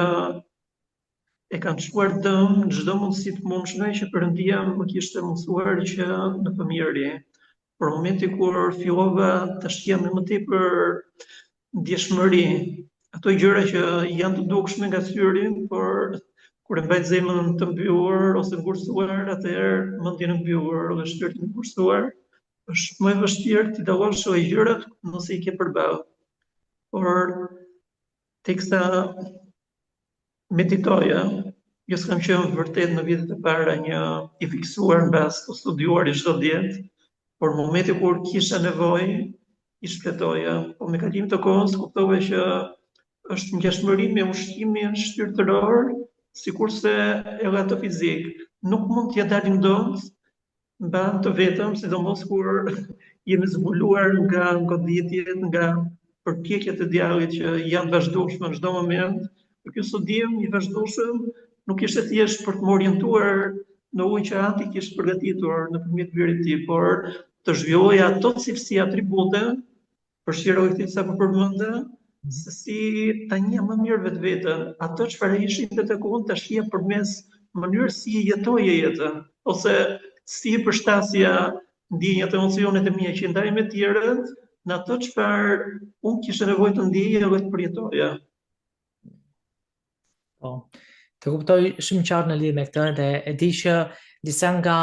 e kanë çuar dëm çdo mundësi të mundshme që Perëndia më kishte mësuar që në fëmijëri. Por momenti kur fillova ta shihem më tepër ndjeshmëri, ato gjëra që janë të dukshme nga syri, por kur e mbaj zemrën të mbyllur ose ngursuar, atëherë mendjen e mbyllur dhe shpirtin e ngursuar, është më e vështirë të dallosh këto gjërat nëse i ke përballë. Por teksa meditoja, jo s'kam qenë vërtet në vitet e para një i fiksuar në bazë të studiuar i çdo ditë, por momenti kur kisha nevojë, i shpletoja. Po me kalimin të kohës kuptova që është ngjashmëri me ushqimin shpirtëror, sikurse edhe ato fizik. Nuk mund t'ja dalim dot mba të vetëm, sidomos kur jemi zbuluar nga goditjet, nga përpjekjet e djallit që janë vazhdueshme në çdo moment. Por ky studim i vazhdueshëm nuk ishte thjesht për të më orientuar në ujë që Ati kishte përgatitur nëpërmjet birit të tij, por të zhvilloja ato cilësi atribute, përfshiroj këtë sa po përmenda, se si ta njeh më mirë vetveten, ato çfarë ishin të takon ta shihja përmes mënyrës si jetoje jetën, ose si përshtasja ndjenjat, emocionet e mia që ndaj me të tjerët, në ato çfarë unë kisha nevojë të ndjeja dhe të përjetoja. Po, të kuptoj shumë qartë në lidhje me këtë dhe e di që disa nga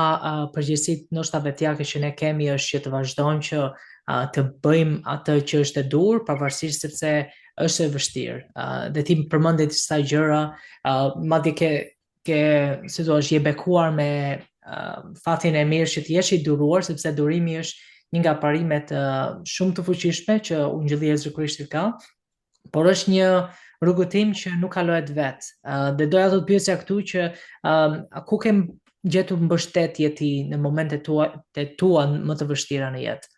përgjegjësitë ndoshta vetjake që ne kemi është që të vazhdojmë që të bëjmë atë që është e dur, pavarësisht sepse është e vështirë. Dhe ti përmendë disa gjëra, madje ke si thua, je bekuar me fatin e mirë që të jesh i duruar, sepse durimi është një nga parimet shumë të fuqishme që Ungjilli i Jezu Krishtit ka, por është një rrugëtim që nuk kalohet vetë. Dhe doja të pyesja këtu që ku ke gjetur mbështetje ti në momentet tua më të vështira në jetë?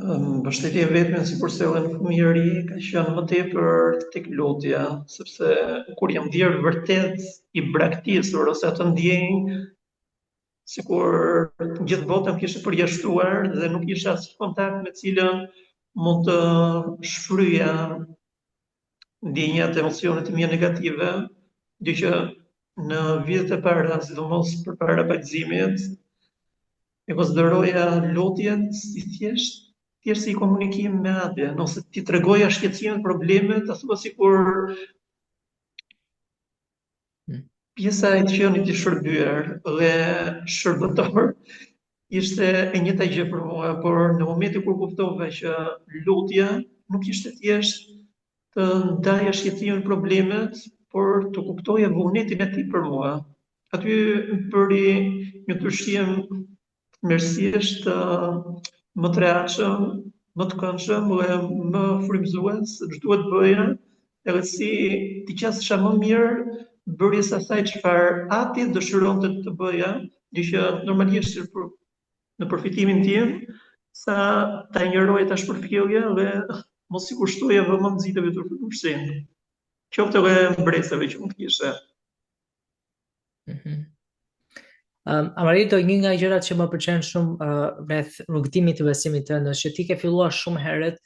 Mbështetja e vetme, sikurse edhe në fëmijëri, ka qenë më tepër tek lutja, sepse kur jam ndier vërtet i braktisur ose atë ndjenjë sikur gjithë bota më kishte përjashtuar dhe nuk isha as kontakt me cilën mund të shfryja ndjenjat, emocionet e mia negative, dhe që në vitet e para, sidomos përpara ballëzimit, e konsideroja lutjen si thjesht si komunikim me Atin, ose ti tregoja shqetësimet, problemet, ashtu sikur pjesa e të qenit i shërbyer dhe shërbëtor ishte e njëjta gjë për mua, por në momentin kur kuptova që lutja nuk ishte thjesht të ndaja shqetësimin, problemet, por të kuptoja vullnetin e tij për mua. Aty bëri një ndryshim mirësisht më të rehatshëm, më të këndshëm dhe më frymëzues se ç'duhet bëja, edhe si t'i qasësha më mirë bërjes asaj çfarë Ati dëshironte të bëja, dhe që normalisht në përfitimin tim, sa ta injoroj ta shpërfillja dhe mos i kushtoja vëmendjeve të përfshirë. Qoftë edhe mbresave që mund të kishe. Amarito, një nga gjërat që më pëlqen shumë rreth rrugëtimit të besimit tënd është që ti ke filluar shumë herët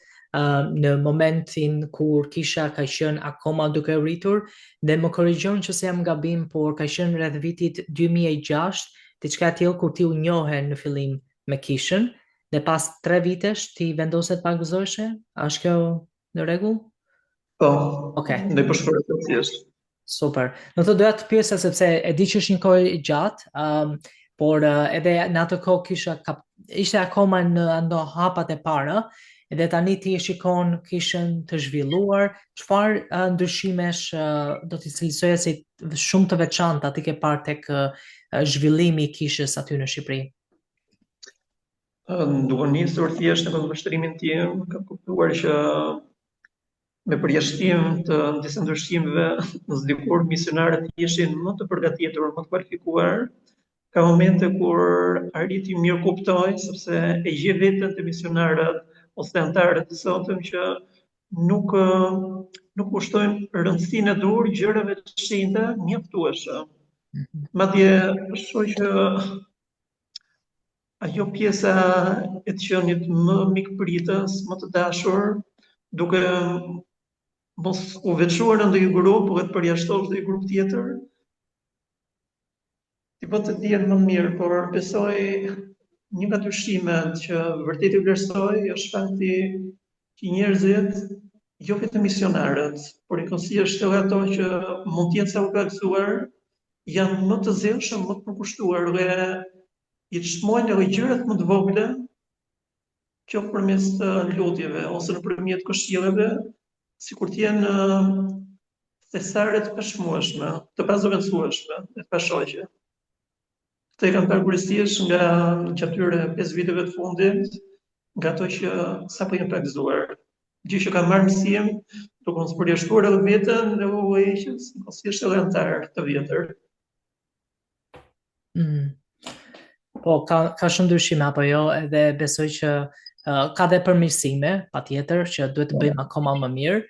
në momentin kur kisha ka qenë akoma duke rritur, dhe më korrigjon nëse jam gabim, por ka qenë rreth vitit 2006, diçka e tillë, kur ti u njohe në fillim me kishën, dhe pas 3 vitesh ti vendose të pagëzoheshe? A është kjo në rregull? Po. Okay. Ne po shkruaj thjesht. Super. Në të doja të pyesja sepse e di që është një kohë e gjatë, por edhe në atë kohë ishte akoma në ndo hapat e para, edhe tani ti e shikon kishën të zhvilluar, çfarë ndryshimesh do t'i cilësoje si shumë të veçanta ti ke parë tek zhvillimi i kishës aty në Shqipëri? Duke nisur thjesht në vështrimin tim, kam kuptuar që me përjashtim të disa ndryshimeve, dikur misionarët ishin më të përgatitur, më të kualifikuar, ka momente kur arriti mirë kuptoj, sepse e gjej veten të misionarët ose anëtarët të sotëm që nuk kushtojnë rëndësinë e dur gjërave të shenjta mjaftueshme. Madje shoh që ajo pjesa e të qenit më mikpritës, më të dashur, duke mos u veçuar në ndonjë grup dhe të përjashtosh ndonjë grup tjetër, ti po të dihet më mirë, por besoj një nga dyshimet që vërtet i vlerësoj është fakti që njerëzit, jo vetëm misionarët, por njëkohësisht edhe ato që mund të jenë sa u plagësuar, janë më të zellshëm, më të përkushtuar dhe i çmojnë edhe gjërat më të vogla, qoftë përmes të lutjeve ose nëpërmjet këshilleve, sikur të jenë thesare të pashmueshme, të pazëvendësueshme, të pashoqe. Këtë e kam parë kryesisht nga gjatyre 5 viteve të fundit, nga ato që sapo janë plagëzuar. Gjë që kam marrë mësim, duke mos përjashtuar edhe veten në UE-s, ose edhe antar të vjetër. Po, ka shumë ndryshime apo jo, edhe besoj që ka dhe përmirësime, patjetër, që duhet të bëjmë akoma më mirë,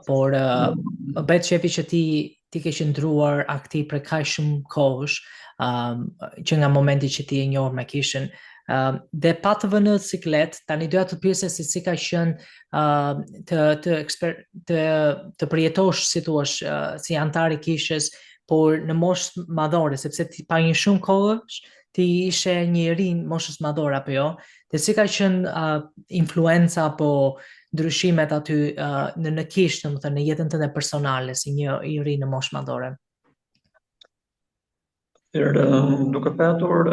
por më bëhet shefi që ti ke qëndruar aktiv për kaq shumë kohësh, që nga momenti që ti e njohur me kishën, dhe pa të vënë në ciklet, tani doja të pyesja se si ka qenë të përjetosh, si thua, si antar i kishës, por në moshë madhore, sepse ti pa një shumë kohësh, ti ishe një ri moshës madhore apo jo, dhe si ka qenë influenca apo ndryshimet aty në kishë, domethënë në jetën tënde personale si një i ri në moshë madhore. Duke patur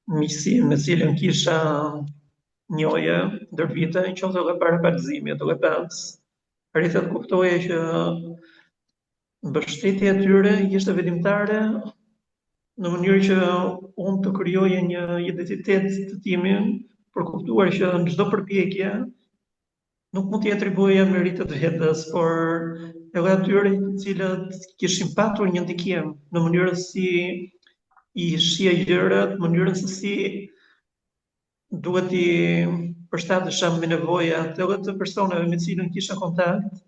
miqësi me cilën kisha njohje ndër vite, qoftë edhe para ballëzimit edhe pas, arrita të kuptoja që mbështetja e tyre ishte vendimtare në mënyrë që unë të krijoja një identitet të timin, për kuptuar që në çdo përpjekje nuk mund t'i atribuoja meritet vetes, por edhe atyre të cilët kishin patur një ndikim në mënyrën si i shija gjërat, mënyrën se si duhet i përshtatesha me nevojat edhe të personave me cilën kisha kontakt,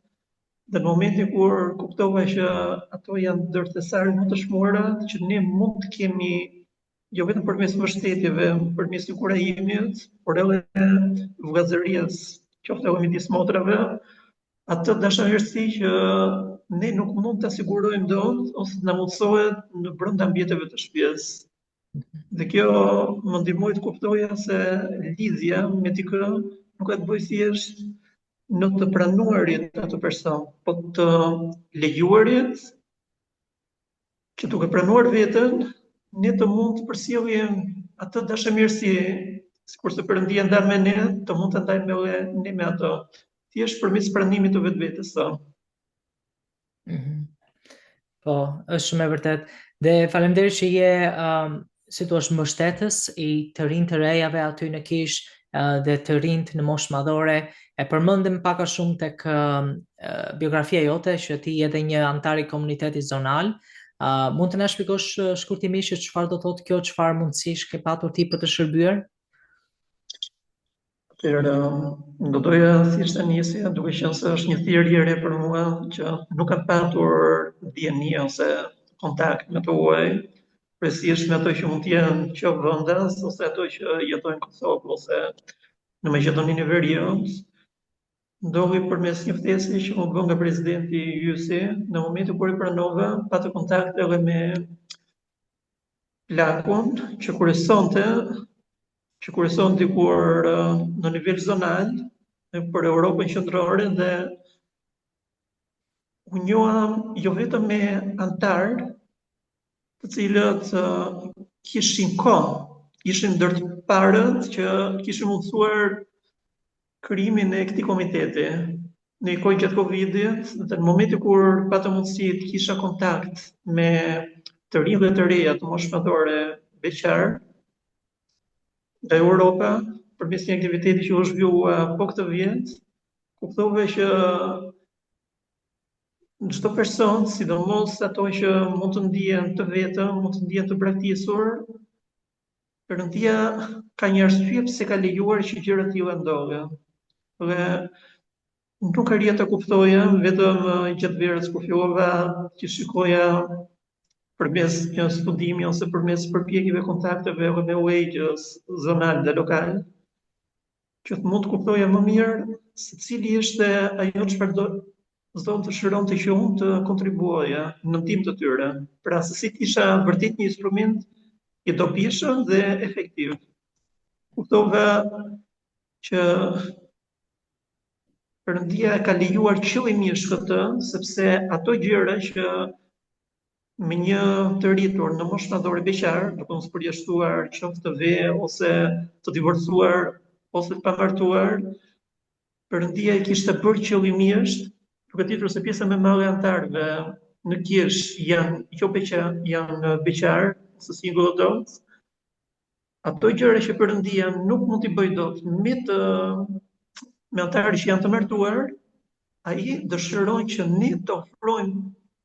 dhe në momentin kur kuptova që ato janë ndër thesaret më të shmuara që ne mund të kemi, jo vetëm përmes mbështetjeve, përmes inkurajimit, por edhe vëllazërisë, qoftë edhe midis motrave, atë dashamirësi që ne nuk mund ta sigurojmë dot ose na mundsohet në brenda ambjeteve të shtëpisë. Dhe kjo më ndihmoi të kuptoja se lidhja me dikë nuk ka të bëjë thjesht në të pranuarit atë person, po të lejuarit që duke pranuar veten, ne të mund të përsjellim atë dashamirësi, sikurse Perëndia ndan me ne, të mund të ndajmë edhe ne me ato, thjesht përmes pranimit të vetvete sa. Po, është shumë e vërtet. Dhe faleminderit që je si thua mbështetës i të rinj të rejave aty në kishë, dhe të rinjt në moshë madhore. E përmendëm pak a shumë tek biografia jote, që ti je edhe një antar i komunitetit zonal. Mund të na shpjegosh shkurtimisht çfarë do thotë kjo, çfarë mundësish ke patur ti për të shërbyer? Do doja thjesht të nisja duke qenë se është një thirrje e re për mua që nuk kam patur dieni ose kontakt me të huaj, precisht me ato që mund të jenë qoftë vendas ose ato që jetojnë në Kosovë ose në Maqedoninë e Veriut. Ndodhi përmes një ftese që më bë nga presidenti YSI, në momentin kur i pranova, pata kontakt edhe me plakun që kurëson dikur në nivel zonal për Europën qendrore, dhe u njoha jo vetëm me antar të cilët kishin kohë, ishin ndër të parët që kishin mundësuar krijimin e këtij komiteti në kohën gjatë Covidit, dhe në momentin kur pata mundësi të kisha kontakt me të rinj dhe të reja të moshë madhore beqar, nga Europa, përmes një aktiviteti që u zhvillua po këtë vit, kuptova që çdo person, sidomos ato që mund të ndihen të vetëm, mund të ndihen të braktisur, Perëndia ka një arsye pse ka lejuar që gjëra të tilla ndodhen. Dhe nuk arrija të kuptoja, vetëm gjatë verës kur fillova që shikoja përmes një studimi ose përmes përpjekjeve kontakteve edhe me UEG-s zonal dhe lokal, që të mund të kuptoja më mirë se cili ishte ajo çfarë do të shëronte që unë të kontribuoja në ndihmë të tyre. Pra se si të isha vërtet një instrument i dobishëm dhe efektiv. Kuptova që Perëndia ka lejuar qëllimisht këtë, sepse ato gjëra që me një të rritur në moshë madhore beqar, duke mos përjashtuar qoftë të ve ose të divorcuar ose të pamartuar, Perëndia e kishte bërë qëllimisht, duke ditur se pjesa më e madhe e anëtarëve në Kish janë beqar, ose single adults, ato gjëra që Perëndia nuk mund t'i bëjë dot me anëtarë që janë të martuar, ai dëshiron që ne të ofrojmë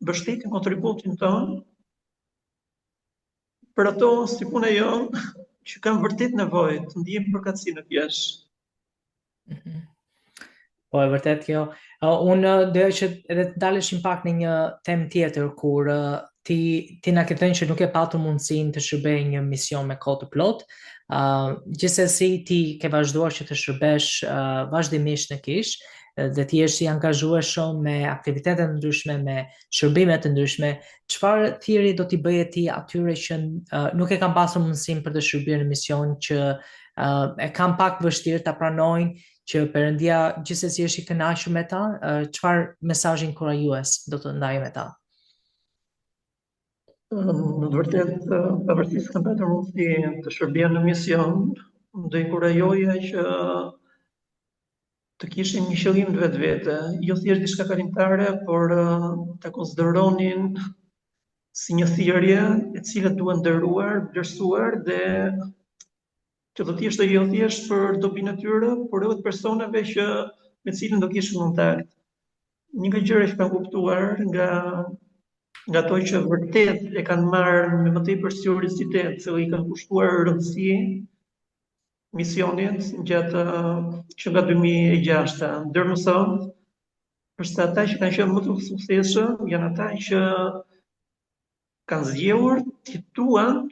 mbështetjen, kontributin tonë për ato si puna jonë që kanë vërtet nevojë të ndjejmë përkatësi në pjesh. Po, e vërtet kjo. Unë doja që edhe të daleshim pak në një temë tjetër kur ti na ke thënë që nuk e patur mundësinë të shërbej një mision me kohë të plotë. Gjithsesi ti ke vazhduar që të shërbesh vazhdimisht në Kish dhe ti je i angazhueshëm me aktivitete të ndryshme, me shërbime të ndryshme. Çfarë thirrje do t'i bëje ti atyre që nuk e kanë pasur mundësinë për të shërbyer në mision, që e kanë pak vështirë ta pranojnë që Perëndia gjithsesi është i kënaqur me ta? Çfarë mesazhi inkurajues do të ndajë me ta? Në të vërtet, pavarësisht kam patur mundësi të shërbej në mision, do inkurajoja që të kishin një qëllim të vetvete, jo thjesht diçka kalimtare, por ta konsideronin si një thirrje e cila duhet nderuar, vlerësuar dhe që do të ishte jo thjesht për dobinë e tyre, por edhe të personave që me cilën do kishin kontakt. Një nga gjërat që kam kuptuar nga ato që vërtet e kanë marrë me më tepër seriositet, se i kanë kushtuar rëndësi misionit gjatë që nga 2006 deri më sot, është ata që kanë qenë më të suksesshëm, janë ata që kanë zgjedhur të jetuan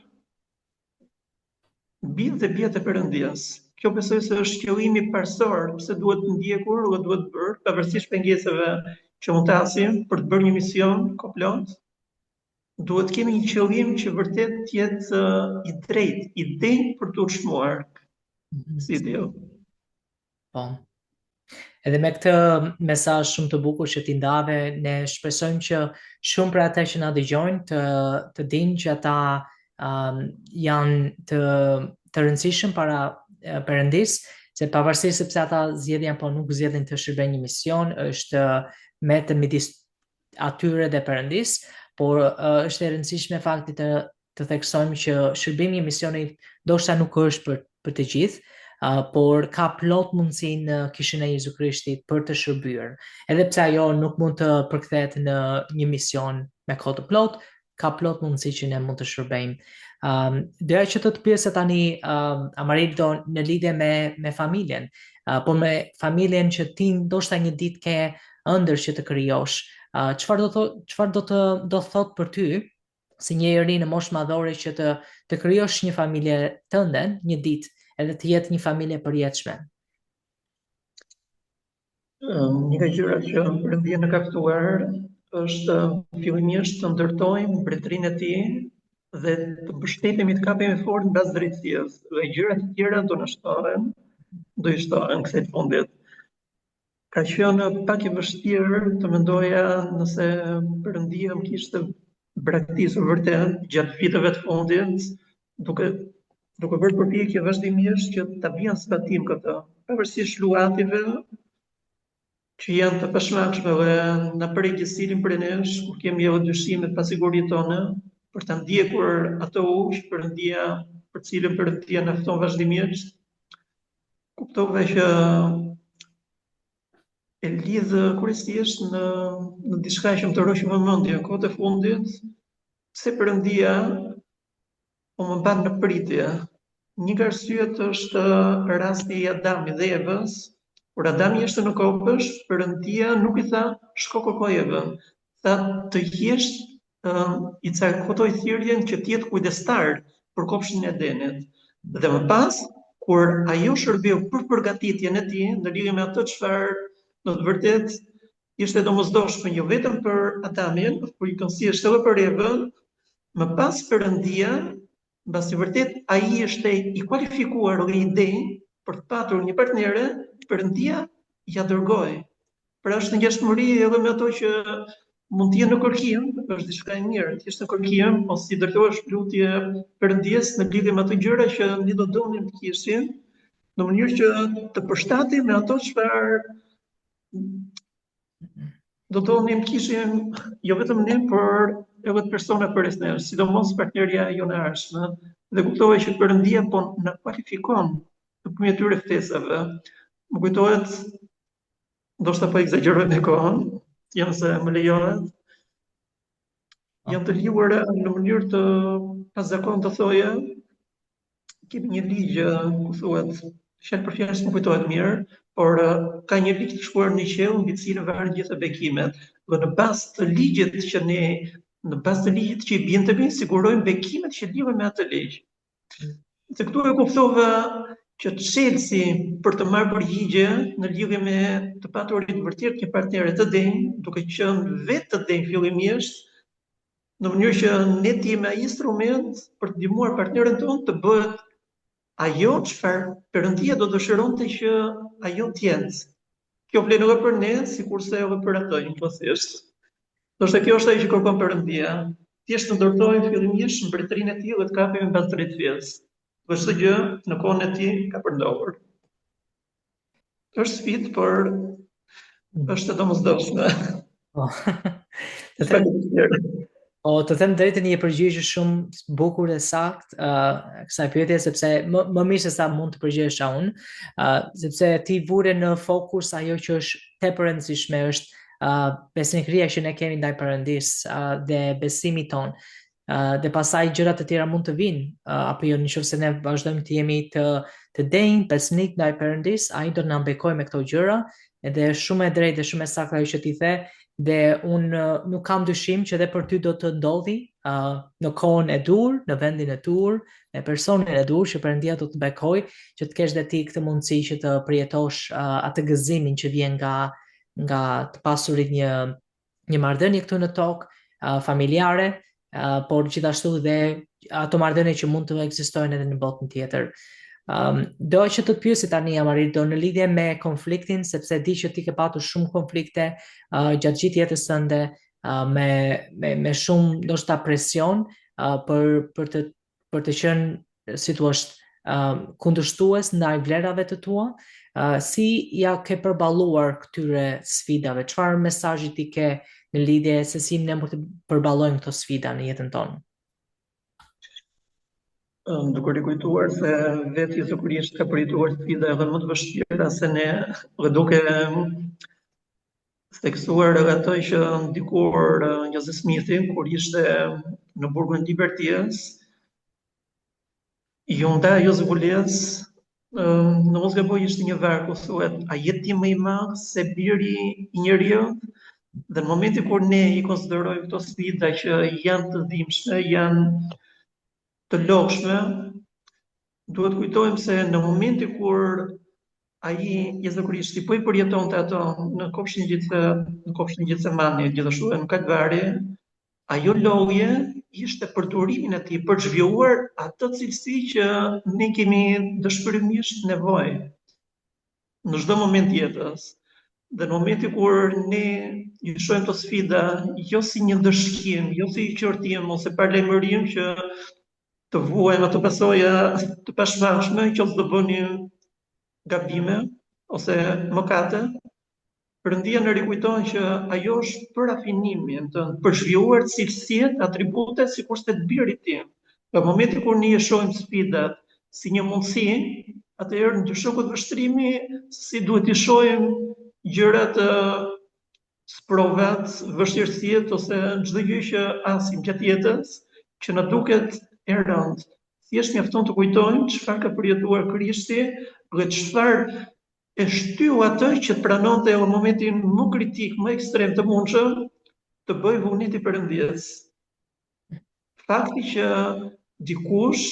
mbi dhe bjet e Perëndisë. Kjo besoj se është qëllimi parsor pse duhet të ndjekur dhe duhet bërë, pavarësisht pengesave që mund të hasim për të bërë një mision komplot. Duhet kemi një qëllim që vërtet të jetë i drejtë, i denjë për të ushmuar. Si dio. Po. Edhe me këtë mesazh shumë të bukur që ti ndave, ne shpresojmë që shumë për ata që na dëgjojnë të dinë që ata janë të rëndësishëm para Perëndisë, se pavarësisht sepse ata zgjedhin apo nuk zgjedhin të shërbejnë një mision, është metë midis atyre dhe Perëndisë, por është e rëndësishme fakti të theksojmë që shërbimi i misionit ndoshta nuk është për të gjithë, por ka plot mundësi në Kishën e Jezu Krishtit për të shërbyer. Edhe pse ajo nuk mund të përkthehet në një mision me kohë të plot, ka plot mundësi që ne mund të shërbejmë. Doja që të pyesja tani, Amarildo, në lidhje me familjen, por me familjen që ti ndoshta një ditë ke ëndër që të krijosh. Çfarë do të thot për ty si një njeri në moshë madhore që të krijosh një familje tënde një ditë, edhe të jetë një familje përjetshme? Një nga gjërat që Perëndia na ka ftuar është fillimisht të ndërtojmë mbretërinë e tij dhe të mbështetemi të kapemi fort mbas drejtësisë. Dhe gjërat e tjera do i shtohen kësaj të fundit. Ka qenë pak e vështirë të mendoja nëse Perëndia më kishte braktisur vërtet gjatë viteve të fundit, duke bërë përpjekje vazhdimisht që ta vjen zbatim këtë, pavarësisht luative që janë të pashmangshme dhe na përgjegjësinë për nesh, kur kemi edhe dyshimet pa sigurinë tonë, për ta ndjekur ato që Perëndia për cilën Perëndia na fton vazhdimisht, kuptova që e lidh kuriozisht në diçka që më tërhoq vëmendjen kohët e fundit, pse Perëndia po më mban në pritje. Një nga arsyet është rasti i Adamit dhe Evës. Kur Adami ishte në kopësh, Perëndia nuk i tha shko kërkoj Evën. Tha të jesh i cakotoi thirrjen që të jetë kujdestar për kopshin e Edenit. Dhe më pas, kur ajo shërbeu për përgatitjen e tij në lidhje me atë çfarë në të vërtet ishte domosdoshme jo vetëm për Adamin, por i kënaqësisht edhe për Evën, më pas Perëndia, mbasi vërtet ai ishte i kualifikuar dhe i denj për të patur një partnere, Perëndia ja dërgoi. Pra është një ngjashmëri edhe me ato që mund të jenë në kërkim, është diçka e mirë, të jesh në kërkim ose i dërgohesh lutje Perëndisë në lidhje me ato gjëra që ne do donim të kishim, në mënyrë që të përshtatim me ato çfarë do donim të kishim jo vetëm ne, por edhe të persona përreth nesh, sidomos partnerja jonë e ardhshme, dhe kuptova që Perëndia po na kualifikon nëpërmjet këtyre ftesave. Më kujtohet, ndoshta po egzagjeroj me kohën, jam se më lejohet, janë të ligjura në mënyrë të pazakon të thoje, kemi një ligj, ku thuhet, fjalë për fjalë s'më kujtohet mirë, por ka një ligj të shkruar në qiell mbi të cilën varet gjithë bekimet. Dhe në bazë të ligjit që i bien të vinë, sigurojmë bekimet që lidhen me atë ligj. Se këtu e kuptova që të çelësi për të marrë përgjigje në lidhje me të paturit të vërtet një partnere të denj, duke qenë vetë të denj fillimisht, në mënyrë që ne të jemi ai instrument për të ndihmuar partneren tonë të bëhet ajo çfarë Perëndia do dëshironte që ajo të jetë. Kjo vlen edhe për ne, sikurse edhe për ato njëkohësisht. Ndoshta kjo është ajo që kërkon Perëndia, thjesht të ndërtojmë fillimisht mbretërinë e tij dhe të kapemi mbas drejt fjes. Dhe çdo gjë në kohën e tij ka përndodhur. Është sfidë, por është e domosdoshme. Të them drejtën, një përgjigje shumë bukur dhe saktë kësaj pyetje, sepse më mirë se sa mund të përgjigjesha unë, sepse ti vure në fokus ajo që është tepër e rëndësishme, është besnikëria që ne kemi ndaj Perëndisë dhe besimi ton. Dhe pasaj gjërat e tjera mund të vinë, apo jo, nëse ne vazhdojmë të jemi të denj, besnik ndaj Perëndisë, ai do na mbekojë me këto gjëra, edhe shumë e drejtë dhe shumë e saktë ajo që ti the. Dhe unë nuk kam dyshim që edhe për ty do të ndodhi në kohën e dur, në vendin e dur, me personin e dur, që Perëndia do të bekoj, që të kesh dhe ti këtë mundësi që të përjetosh atë gëzimin që vjen nga të pasurit një marrëdhënie këtu në tokë familjare, por gjithashtu dhe ato marrëdhënie që mund të ekzistojnë edhe në botën tjetër. Do që të pyesi tani Amarildo në lidhje me konfliktin, sepse di që ti ke patur shumë konflikte gjatë gjithë jetës tënde, me shumë ndoshta presion për të qenë, si thua, kundërshtues ndaj vlerave të tua. Si ja ke përballuar këtyre sfidave? Çfarë mesazhi ti ke në lidhje se si ne mund të përballojmë këto sfida në jetën tonë? Duke rikujtuar se vetë Jezusi ka përjetuar sfida edhe më të vështira se ne, dhe duke theksuar edhe ato që ndikur Joseph Smithi kur ishte në burgun e Liberties, ju nda Joseph Bulez, në mos gaboj ishte një varku, thuhet, a je ti më i madh se biri i njeriut? Dhe në momentin kur ne i konsiderojmë këto sfida që janë të dhimbshme, janë të lodhshme, duhet kujtojmë se në momentin kur ai Jezu Krishti po i përjetonte ato në kopshin e Gjetsemanit, gjithashtu edhe në Kalvari, ajo lodhje ishte për durimin e tij, për zhvilluar atë cilësi që ne kemi dëshpërimisht nevojë në çdo moment jetës. Dhe në momentin kur ne i shohim të sfida jo si një ndëshkim, jo si qortim ose paralajmërim që të vuajmë ato pasoja të pashmangshme, që do bënim gabime ose mëkate, Perëndia në rikujton që ajo është për rafinimin tënd, për zhvilluar cilësitë, atributet sikurse të birit tim. Në momenti kur ne shohim sfidat si një mundësi, atëherë ndryshon këtë vështrimi si duhet i shohim gjërat sprovat, vështirësitë ose çdo gjë që asim gjatë jetës që na duket e rëndë. Thjesht mjafton të kujtojmë çfarë ka përjetuar Krishti dhe çfarë e shtyu atë që të pranonte në momentin më kritik, më ekstrem të mundshëm, të bëjë vullneti Perëndjes. Fakti që dikush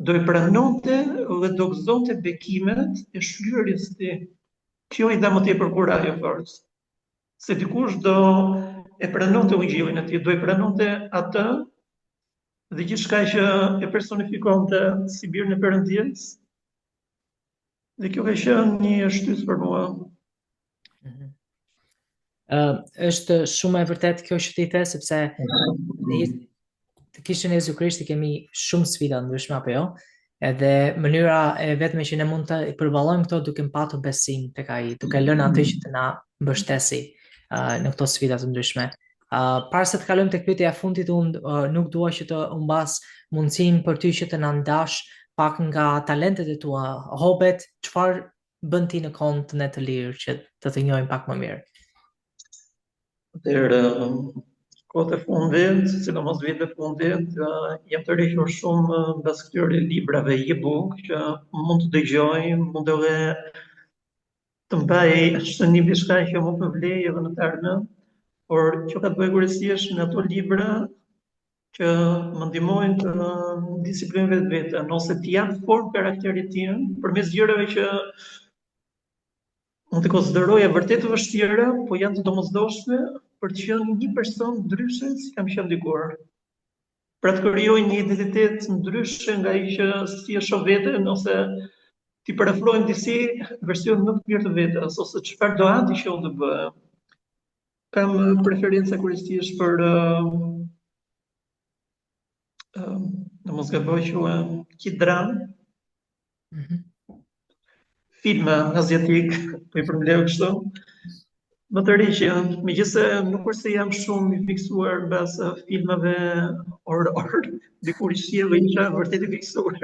do e pranonte dhe do gëzonte bekimet e shlyerjes së tij. Kjo i dha më tepër kurajë e forcë. Se dikush do e pranonte Ungjillin e tij, do e pranonte atë dhe gjithçka që e personifikonte si birin e Perëndjes. Dhe kjo ka qenë një shtys për mua. Është shumë e vërtet kjo që ti the, sepse të Kishën e Jezu Krishti kemi shumë sfida ndryshme apo jo? Edhe mënyra e vetme që ne mund të i përballojmë këto duke patur besim tek ai, duke lënë atë që të na mbështesi në këto sfida të ndryshme. Para se të kalojmë tek pyetja e fundit, unë nuk dua që të humbas mundësinë për ty që të na ndash pak nga talentet e tua, hobet, çfarë bën ti në kohën tënde të lirë që të njohim pak më mirë. Atëherë, kohët e fundit, sidomos vitet e fundit, jam të rrethur shumë mbas këtyre librave e-book që mund të dëgjoj, mund edhe të mbaj shënim diçka që mund të vlej edhe në të ardhmen, por që ka të bëjë kryesisht me ato libra që më ndihmojnë të disiplinoj vetveten, ose të jap formë karakterit tim përmes gjërave që mund të konsideroja vërtet të vështira, po janë të domosdoshme për të qenë një person ndryshe si kam qenë dikur. Pra të krijoj një identitet ndryshe nga ai që si e shoh veten, ose t'i parafrojmë disi version më të mirë të vetes, ose çfarë do hati që unë të bëj. Kam preferenca kryesisht për në mos gaboj quhen K-dram, filma aziatik, po i përmbledh kështu. Më të rriqen, megjithëse nuk është se jam shumë i fiksuar mbas filmave horror, dikur i sjell isha vërtet i fiksuar.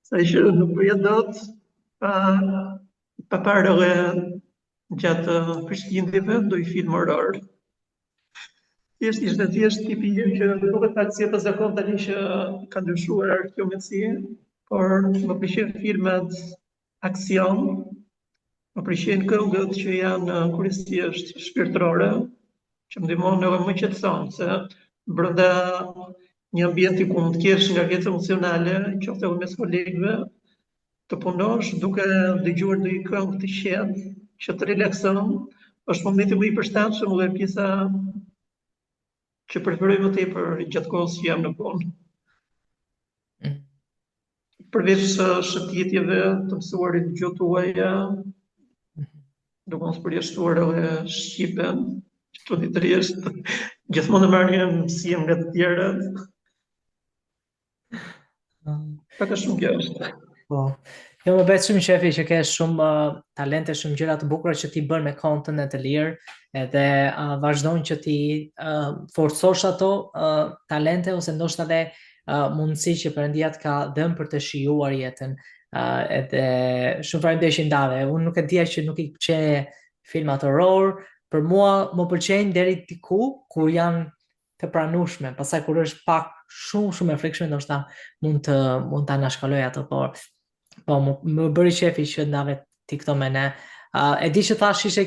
Sa që nuk bëja dot pa parë edhe gjatë Krishtlindjeve do i film horror. Ishte tipi im që duket pak si pas zakon tani që ka ndryshuar kjo mendësi, por më pëlqejnë filmat aksion, më pëlqejnë këngët që janë kryesisht shpirtërore, që më ndihmojnë edhe më qetëson, se brenda një ambienti ku mund të kesh ngarkesë emocionale, qoftë edhe mes kolegëve, të punosh duke dëgjuar ndonjë këngë të qetë që të relakson, është momenti më i përshtatshëm dhe pjesa që preferoj më tepër gjatë kohës që jam në punë. Përveç shëtitjeve të mësuarit gjuhë tuaja, duke mos përjashtuar edhe shqipen, që çuditërisht gjithmonë marrim mësim nga të tjerët. Pak a shumë kjo është. Po. Jo, më bëhet shumë shefi që ke shumë talente, shumë gjëra të bukura që ti bën me kohën tënde të lirë, edhe vazhdojnë që ti forcosh ato talente ose ndoshta edhe mundësi që Perëndia të ka dhënë për të shijuar jetën. Edhe shumë faleminderit që ndave. Unë nuk e dija që nuk i pëlqej filmat horror, për mua më pëlqejnë deri diku kur janë të pranueshme, pastaj kur është pak shumë e frikshme ndoshta mund ta anashkaloj ato, por po më bëri shefi që ndave ti këto me ne. E di që thash ishte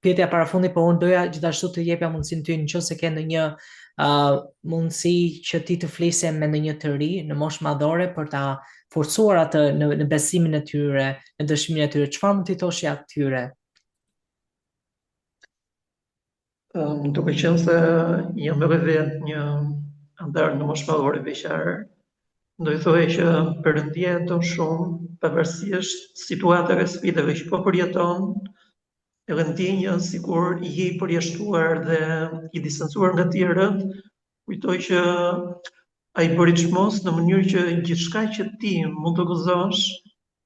pyetja parafundit, por unë doja gjithashtu të jepja mundësinë ty nëse ke ndonjë mundësi që ti të flisje me ndonjë të ri në moshë madhore për ta forcuar atë në besimin e tyre, në dëshminë e tyre, çfarë mund t'i thosh atyre? Duke qenë se jam edhe vetë një antar në moshë madhore veçare, do i thoj që Perëndia e don shumë, pavarësisht situatave, sfidave që po përjeton, edhe ndjenjën sikur i je i përjashtuar dhe i distancuar nga tjerët, kujtoj që ai bëri çmos në mënyrë që gjithçka që ti mund të gëzosh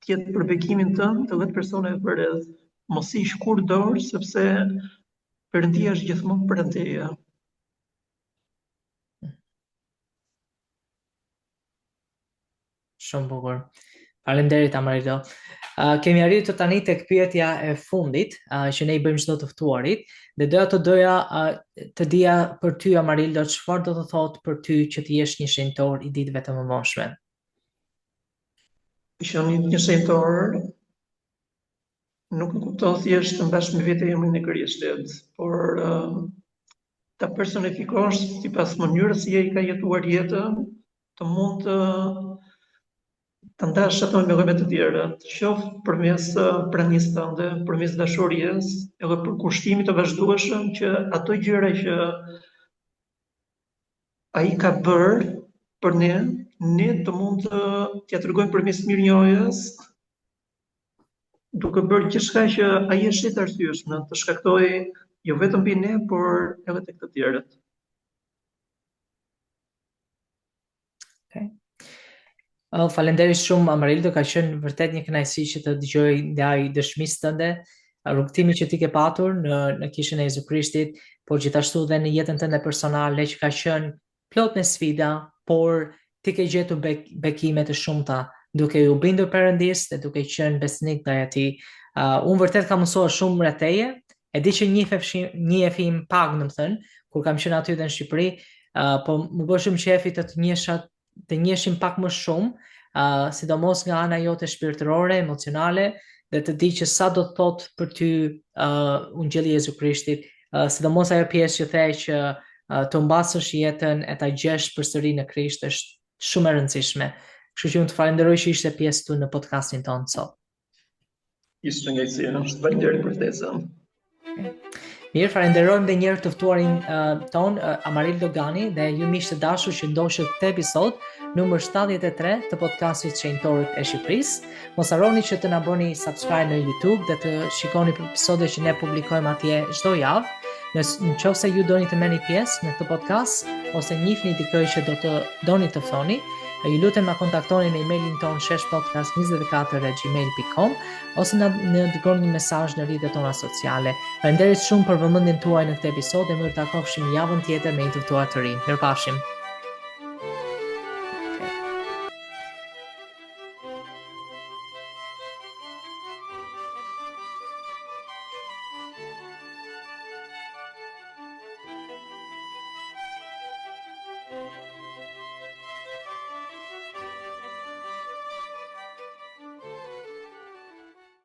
të jetë për bekimin tënd të 10 personave përreth. Mos i shkur dorë, sepse Perëndia është gjithmonë pranë teje. Shumë bukur. Faleminderit Amarildo. Kemi arritur tani tek pyetja e fundit që ne I bëjmë çdo të ftuarit dhe doja të dija për ty Amarildo çfarë do të thotë për ty që të jesh një shenjtor I ditëve të mëmosshme. Isha një shenjtor, nuk më kupton thjesht të mbash me vete emrin e Krishtit, por ta personifikosh sipas mënyrës si ai ka jetuar jetën, të mund të ndash ato me të tjerët, qoftë përmes pranisë tënde, përmes dashurisë, edhe për kushtimit të vazhdueshëm që ato gjëra që ai ka bërë për ne të mund t'ia tregojmë përmes mirënjohjes, duke bërë gjithçka që ai e shet arsyeshme të shkaktojë jo vetëm mbi ne, por edhe tek të tjerët. Falenderit shumë Amarildo, ka qenë vërtet një kënaqësi që të dëgjoj ndaj dëshmisë tënde, rrugtimin që ti ke patur në kishën e Jezu Krishtit, por gjithashtu edhe në jetën tënde personale që ka qenë plot me sfida, por ti ke gjetur bekime të shumta duke U bindur Perëndis dhe duke qenë besnik ndaj Atij. Unë vërtet kam mësuar shumë rreth teje, e di që njihemi pak, domethënë, kur kam qenë aty dhe në Shqipëri, po më bë shumë qefi të njiheshim pak më shumë, sidomos nga ana jote shpirtërore, emocionale, dhe të di që sa do të thotë për ty Ungjilli I Jezu Krishtit, sidomos ajo pjesë që the që të mbasësh jetën e ta gjesh përsëri në Krisht është shumë e rëndësishme. Kështu që unë të falenderoj që ishte pjesë tu në podcastin tonë sot. Ishte një kënaqësi, faleminderit për ftesën. Mirë, falenderojmë dhe njërë të ftuarin ton, Amarildo Gani, dhe ju miq të dashur që ndoshët këtë episod, numër 73 të podcastit Shenjtorët e Shqipërisë. Mos harroni që të na bëni subscribe në YouTube dhe të shikoni episodet që ne publikojmë atje çdo javë. Në qoftë se ju doni të merrni pjesë në këtë podcast ose njihni dikë që do të doni të ftoni, ju lutem na kontaktoni në emailin ton sheshpodcast24@gmail.com ose na dërgoni një mesazh në rrjetet tona sociale. Faleminderit shumë për vëmendjen tuaj në këtë episod dhe më takofshim javën tjetër me një të ftuar të rinj. Mirupafshim.